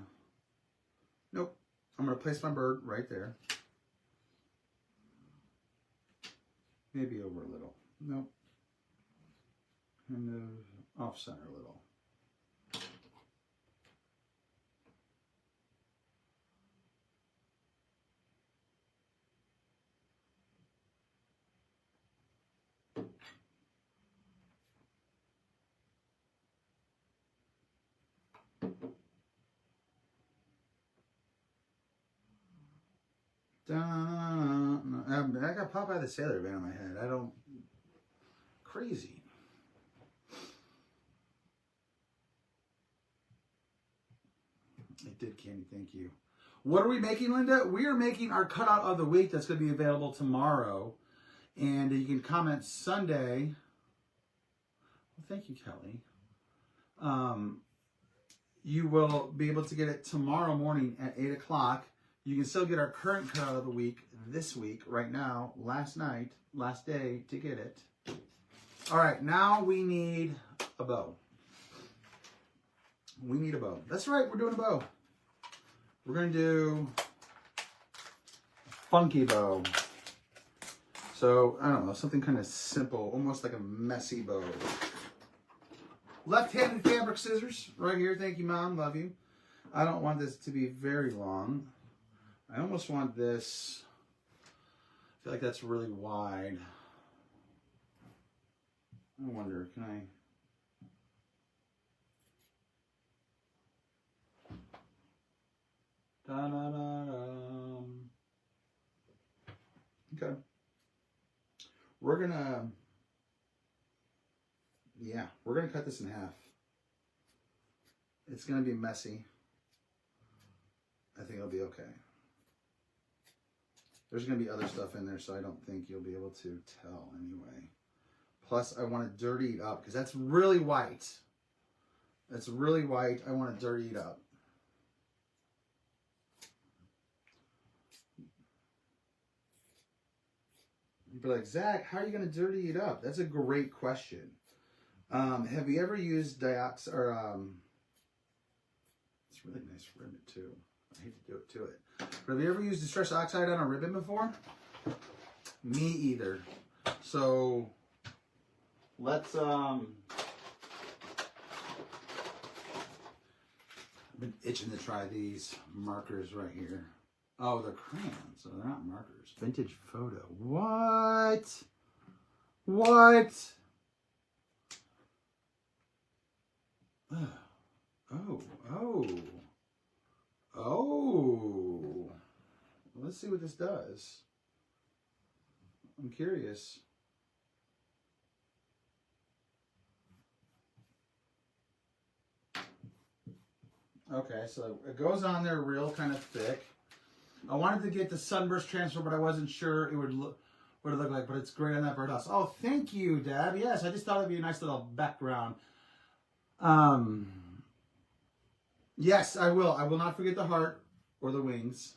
Nope. I'm going to place my bird right there. Maybe over a little. Nope. Kind of off center a little. I got popped by the sailor band on my head. I don't... Crazy. It did, Candy. Thank you. What are we making, Linda? We are making our cutout of the week that's going to be available tomorrow. And you can comment Sunday. Well, thank you, Kelly. You will be able to get it tomorrow morning at 8 o'clock. You can still get our current cutout of the week this week, right now, last night, last day to get it. All right, now we need a bow. We need a bow. That's right, we're doing a bow. We're going to do a funky bow. So, I don't know, something kind of simple, almost like a messy bow. Left-handed fabric scissors right here. Thank you, Mom. Love you. I don't want this to be very long. I almost want this, I feel like that's really wide. I wonder, can I? Okay. We're gonna cut this in half. It's gonna be messy. I think it'll be okay. There's going to be other stuff in there, so I don't think you'll be able to tell anyway. Plus, I want to dirty it up, because that's really white. That's really white. I want to dirty it up. You'd be like, Zach, how are you going to dirty it up? That's a great question. Have you ever used it's really nice ribbon, too. I hate to do it to it. But have you ever used Distress Oxide on a ribbon before? Me either. So let's I've been itching to try these markers right here. Oh, they're crayons, so they're not markers. Vintage photo. What? What? Oh. Let's see what this does. I'm curious. Okay, so it goes on there real kind of thick. I wanted to get the sunburst transfer, but I wasn't sure it would look what it looked like, but it's great on that birdhouse. Oh, thank you, Deb. Yes, I just thought it'd be a nice little background. Yes, I will. I will not forget the heart or the wings.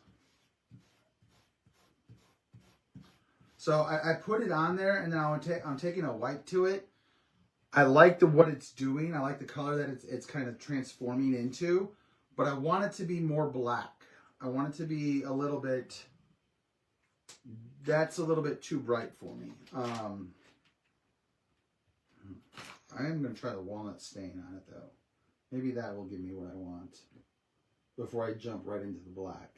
So I put it on there, and then I'm taking a wipe to it. I like what it's doing. I like the color that it's kind of transforming into, but I want it to be more black. I want it to be a little bit, that's a little bit too bright for me. I am going to try the walnut stain on it, though. Maybe that will give me what I want before I jump right into the black.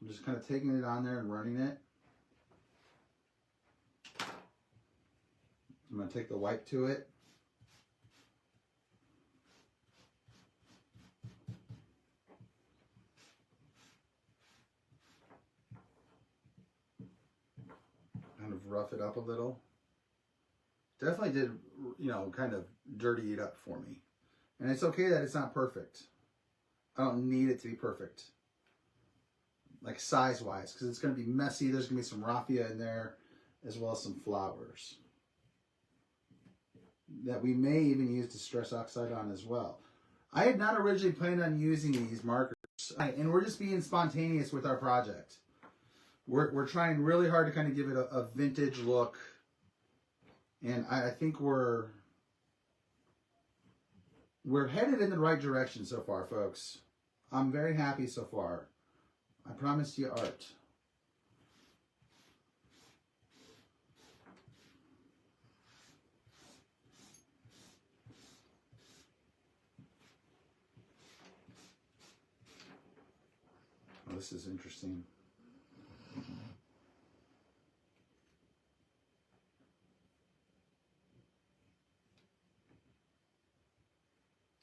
I'm just kind of taking it on there and running it. I'm going to take the wipe to it. Kind of rough it up a little. Definitely did, kind of dirty it up for me. And it's okay that it's not perfect. I don't need it to be perfect. Like size-wise, because it's going to be messy. There's going to be some raffia in there, as well as some flowers. That we may even use Distress Oxide on as well. I had not originally planned on using these markers. And we're just being spontaneous with our project. We're trying really hard to kind of give it a vintage look. And I think we're headed in the right direction so far, folks. I'm very happy so far. I promised you art. Oh, this is interesting.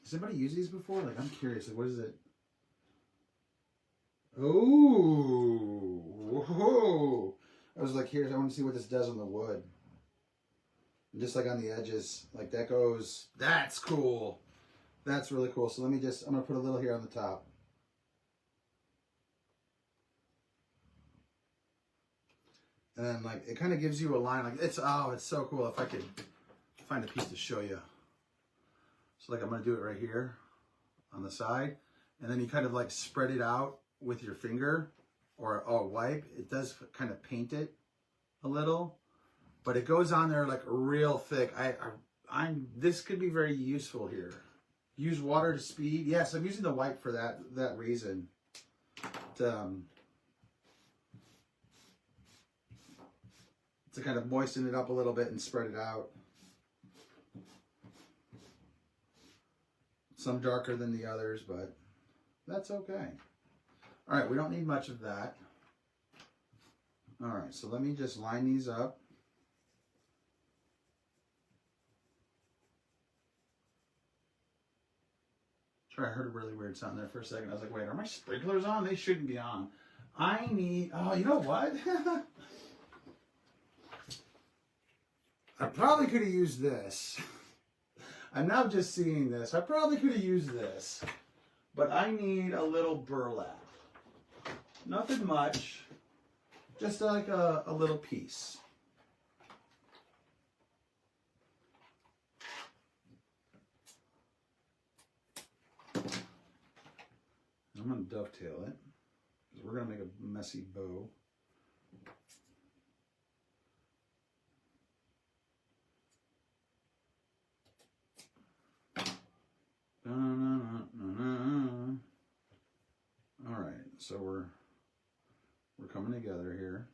Has anybody used these before? Like, I'm curious. Like, what is it? Oh, whoa. I was like, here, I want to see what this does on the wood. And just like on the edges, like that goes, that's cool. That's really cool. So let me just, I'm going to put a little here on the top. And then like, it kind of gives you a line. Like it's so cool. If I could find a piece to show you. So like I'm going to do it right here on the side. And then you kind of like spread it out with your finger or a wipe. It does kind of paint it a little, but it goes on there like real thick. This could be very useful here. Use water to speed. Yes, I'm using the wipe for that reason. To kind of moisten it up a little bit and spread it out. Some darker than the others, but that's okay. All right, we don't need much of that. All right, so let me just line these up. Sorry, I heard a really weird sound there for a second. I was like, wait, are my sprinklers on? They shouldn't be on. I need, oh, you know what? I probably could have used this. I'm now just seeing this. I probably could have used this. But I need a little burlap. Nothing much. Just like a little piece. I'm going to dovetail it. Because we're going to make a messy bow. All right, so we're coming together here.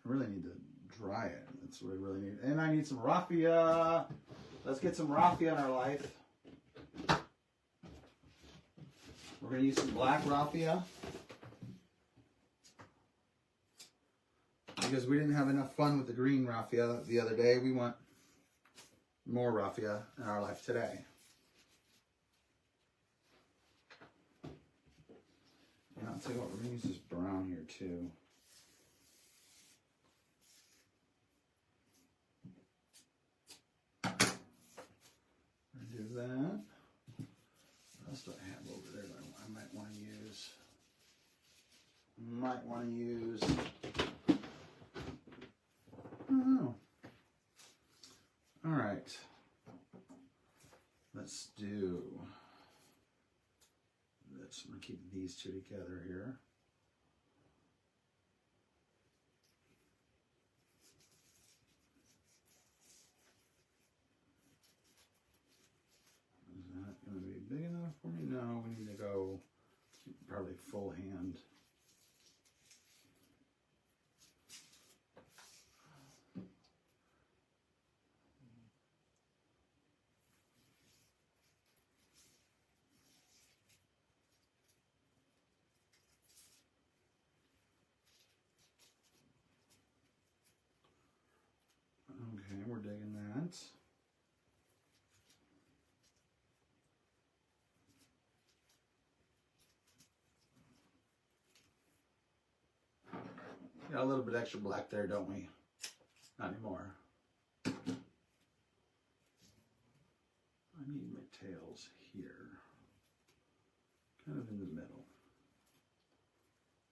I really need to dry it. That's what I really need. And I need some raffia. Let's get some raffia in our life. We're going to use some black raffia. Because we didn't have enough fun with the green raffia the other day. We want more raffia in our life today. And I'll tell you what, we're going to use this brown here too. Do that. What else do I have over there that I might want to use? I don't know. All right. Let's do this. I'm going to keep these two together here. Is that going to be big enough for me? No, we need to go probably full hand. Okay, we're digging that. Got a little bit extra black there, don't we? Not anymore. I need my tails here. Kind of in the middle.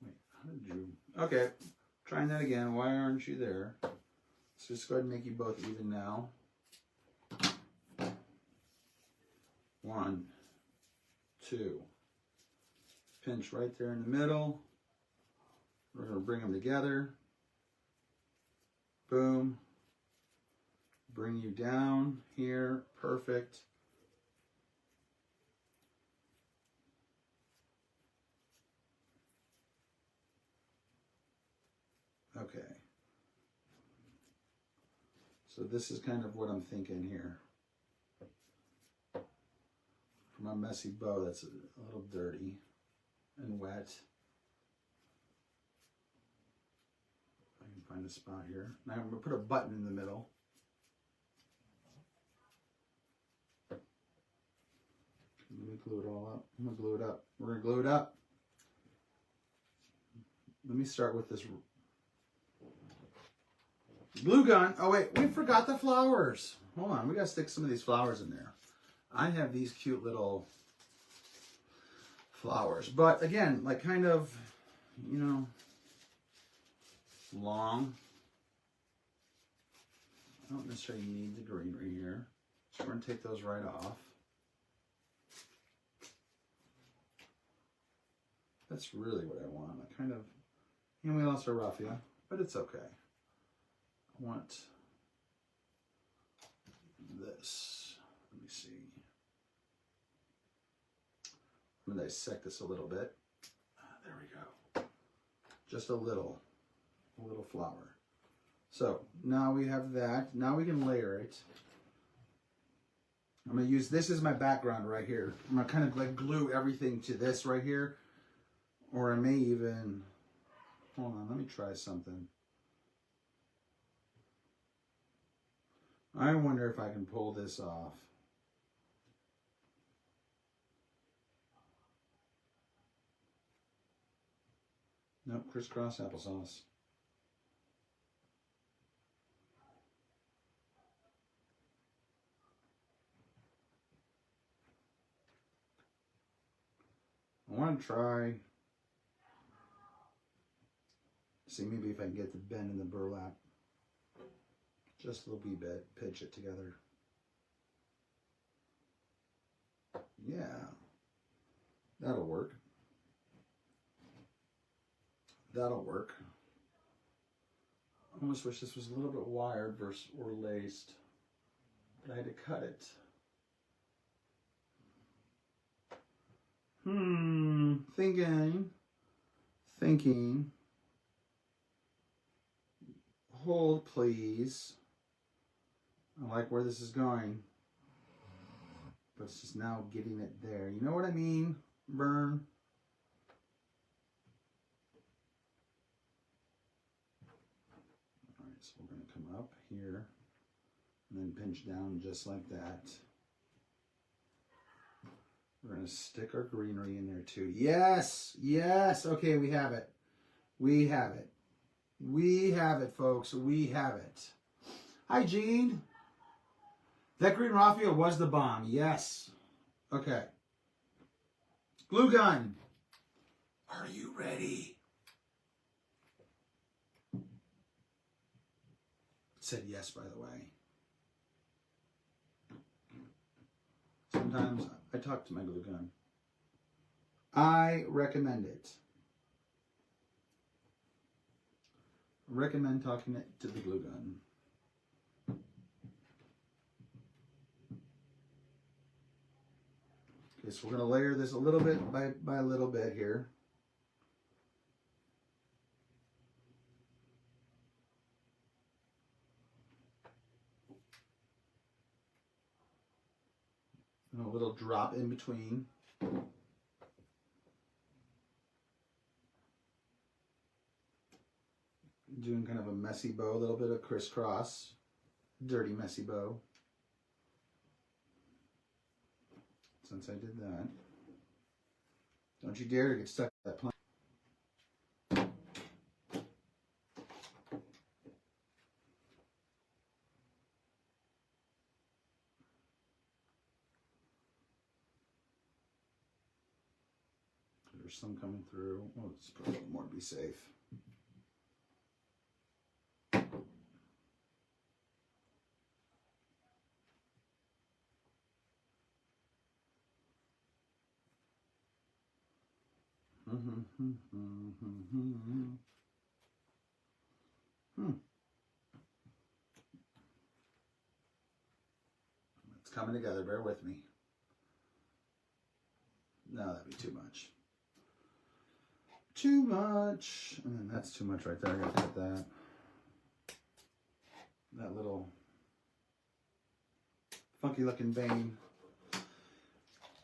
Wait, how did you... Okay, trying that again. Why aren't you there? Let's just go ahead and make you both even now. 1, 2. Pinch right there in the middle. We're going to bring them together. Boom. Bring you down here. Perfect. Okay. So this is kind of what I'm thinking here. For my messy bow, that's a little dirty and wet. I can find a spot here. Now I'm going to put a button in the middle. Let me glue it all up. I'm going to glue it up. We're going to glue it up. Let me start with this glue gun. Oh wait, we forgot the flowers. Hold on, we got to stick some of these flowers in there. I have these cute little flowers, but again, like kind of, you know, long. I don't necessarily need the greenery here. So we're going to take those right off. That's really what I want. I kind of, and we lost our raffia, but it's okay. I want this. Let me see. I'm going to dissect this a little bit. There we go. Just a little flower. So now we have that. Now we can layer it. I'm going to use this as my background right here. I'm going to kind of like glue everything to this right here. Or I may even, hold on, let me try something. I wonder if I can pull this off. Nope, crisscross applesauce. I want to try, see maybe if I can get the bend in the burlap. Just a little wee bit, pinch it together. Yeah, that'll work. That'll work. I almost wish this was a little bit wired versus or laced, but I had to cut it. Thinking. Hold, please. I like where this is going, but it's just now getting it there. You know what I mean? Burn. All right, so we're going to come up here and then pinch down just like that. We're going to stick our greenery in there too. Yes, yes. Okay, we have it. We have it. We have it, folks. We have it. Hi, Gene. That green raffia was the bomb. Yes. Okay. Glue gun. Are you ready? It said yes, by the way. Sometimes I talk to my glue gun. I recommend it. I recommend talking it to the glue gun. Okay, so we're going to layer this a little bit by a little bit here. And a little drop in between. Doing kind of a messy bow, a little bit of crisscross. Dirty, messy bow. Since I did that. Don't you dare to get stuck with that plant. There's some coming through. Well, let's put a little more to be safe. It's coming together, bear with me. No, that'd be too much. Too much. And that's too much right there. I gotta cut that. That little funky looking vein.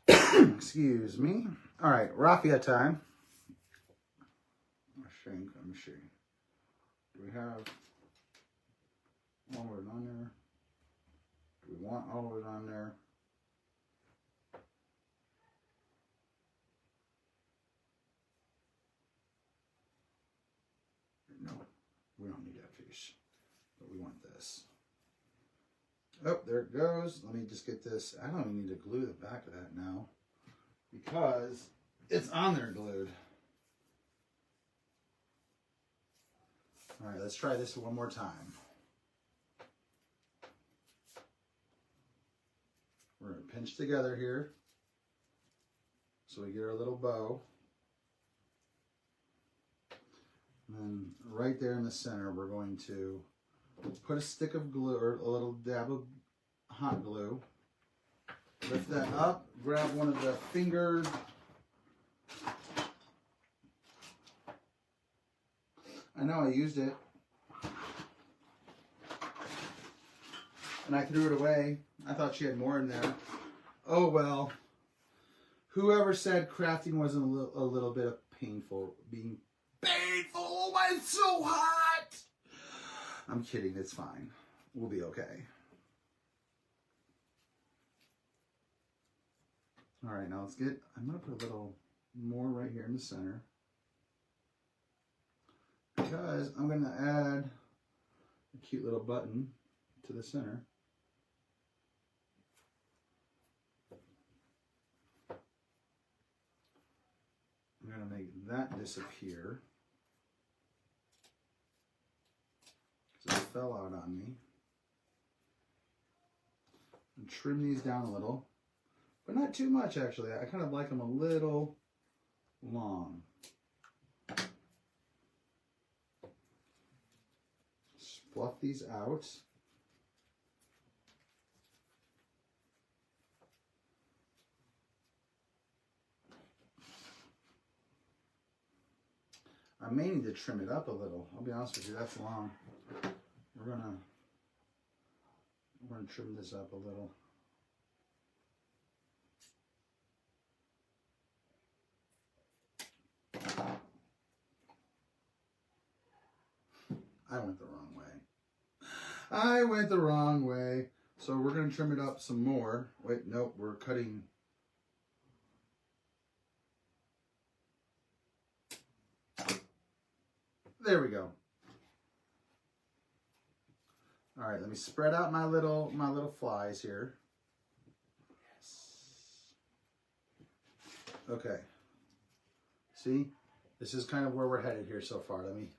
Excuse me. All right, raffia time. Let me see. Do we have all of it on there? Do we want all of it on there? No, we don't need that piece, but we want this. Oh, there it goes. Let me just get this. I don't even need to glue the back of that now because it's on there glued. All right, let's try this one more time. We're going to pinch together here so we get our little bow. And then right there in the center, we're going to put a stick of glue or a little dab of hot glue. Lift that up, grab one of the fingers. I know I used it. And I threw it away. I thought she had more in there. Oh well. Whoever said crafting wasn't a little bit of painful, being painful. Oh, it's so hot. I'm kidding. It's fine. We'll be okay. All right, now let's get, I'm going to put a little more right here in the center because I'm going to add a cute little button to the center. I'm going to make that disappear because it fell out on me. And trim these down a little. But not too much, actually. I kind of like them a little long. Just fluff these out. I may need to trim it up a little. I'll be honest with you, that's long. We're gonna trim this up a little. I went the wrong way. I went the wrong way. So we're going to trim it up some more. Wait, nope, we're cutting. There we go. All right, let me spread out my little flies here. Okay. See, this is kind of where we're headed here so far. Let me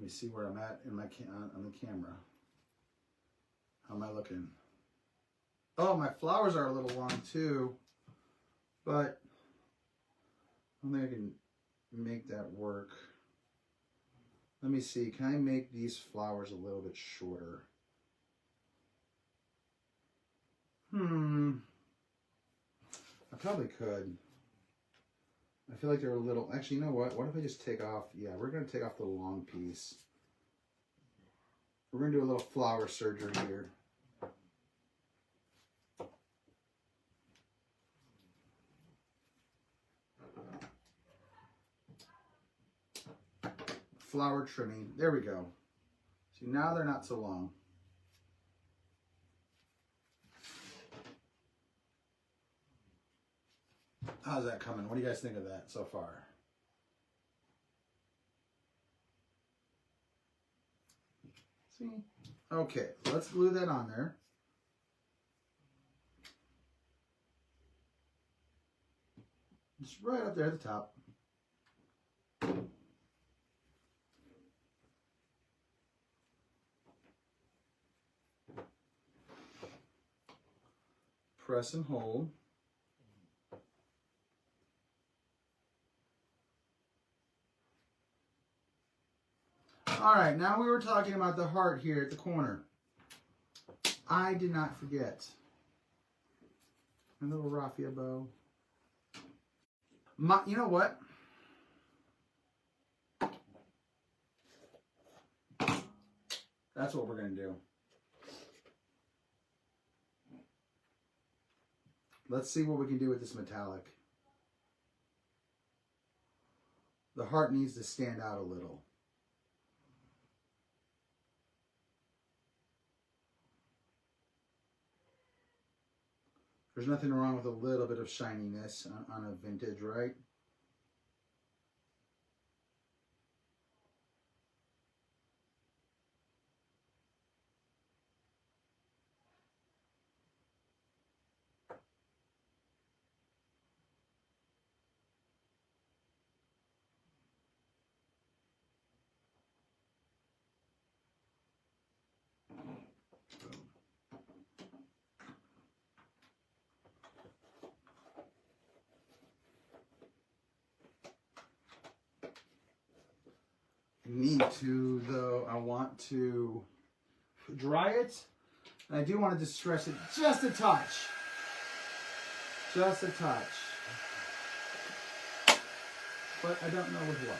see where I'm at in my on the camera. How am I looking? Oh, my flowers are a little long too, but I don't think I can make that work. Let me see. Can I make these flowers a little bit shorter? I probably could. I feel like they're a little... Actually, you know what? What if I just take off... Yeah, we're going to take off the long piece. We're going to do a little flower surgery here. Flower trimming. There we go. See, now they're not so long. How's that coming? What do you guys think of that so far? See? Okay, let's glue that on there. Just right up there at the top. Press and hold. All right, now we were talking about the heart here at the corner. I did not forget my little raffia bow. You know what? That's what we're going to do. Let's see what we can do with this metallic. The heart needs to stand out a little. There's nothing wrong with a little bit of shininess on a vintage, right? Need to, though, I want to dry it, and I do want to distress it just a touch. Just a touch. But I don't know with what.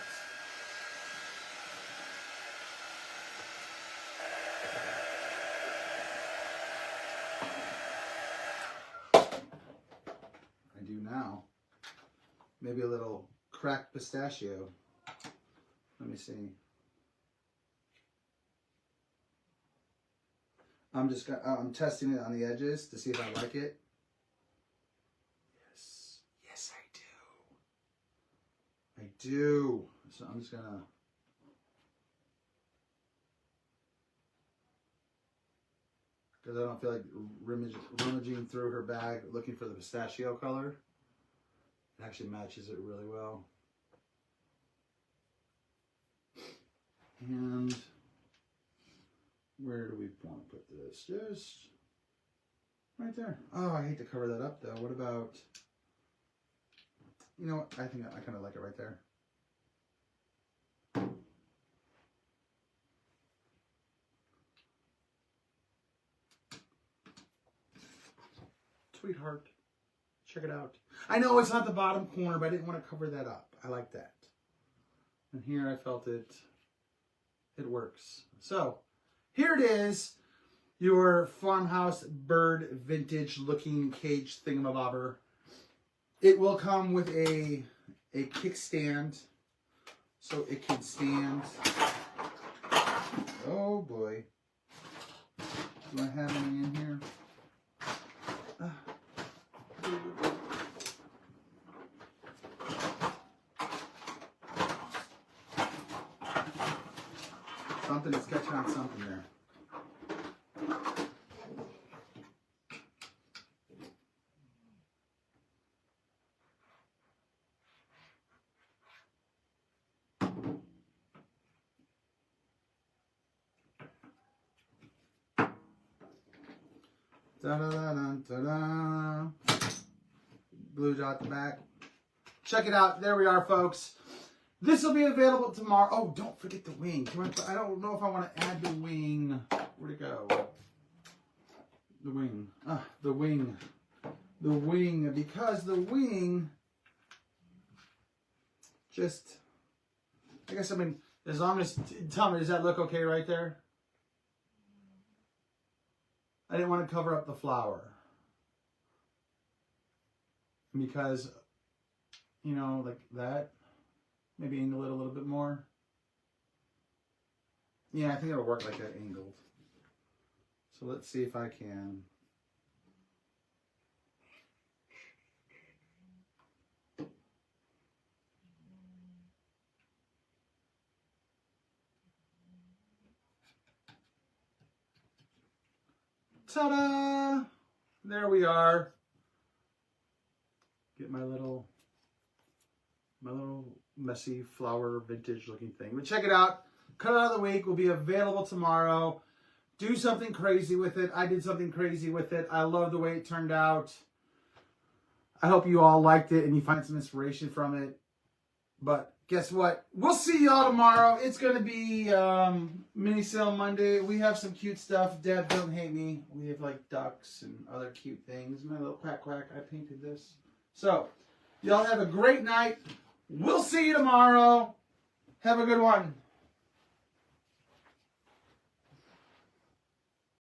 I do now. Maybe a little cracked pistachio. Let me see. I'm testing it on the edges to see if I like it. Yes. Yes, I do. I do. So I'm just gonna. Because I don't feel like rummaging through her bag looking for the pistachio color. It actually matches it really well. And where do we want to put this? Just right there. Oh, I hate to cover that up though. What about, you know what? I think I kind of like it right there. Sweetheart, check it out. I know it's not the bottom corner, but I didn't want to cover that up. I like that. And here I felt it works. So here it is, your Farmhouse bird vintage looking cage thingamabobber. It will come with a kickstand, so it can stand. Oh boy. Do I have any in here? Something is catching on something there. Da-da-da-da-da-da. Blue dot at the back. Check it out. There we are, folks. This will be available tomorrow. Oh, don't forget the wing. I don't know if I want to add the wing. Where'd it go? The wing. The wing. The wing. Because the wing just, I guess, I mean, as long as, tell me, does that look okay right there? I didn't want to cover up the flower. Because, you know, like that. Maybe angle it a little bit more. Yeah, I think it'll work like that angled. So let's see if I can. Ta-da! There we are. Get my little messy flower vintage looking thing. But check it out. Cut out of the week will be available tomorrow. Do something crazy with it. I did something crazy with it. I love the way it turned out. I hope you all liked it and you find some inspiration from it. But guess what? We'll see y'all tomorrow. It's going to be mini sale Monday. We have some cute stuff. Dad, don't hate me. We have like ducks and other cute things. My little quack quack. I painted this. So, y'all have a great night. We'll see you tomorrow. Have a good one.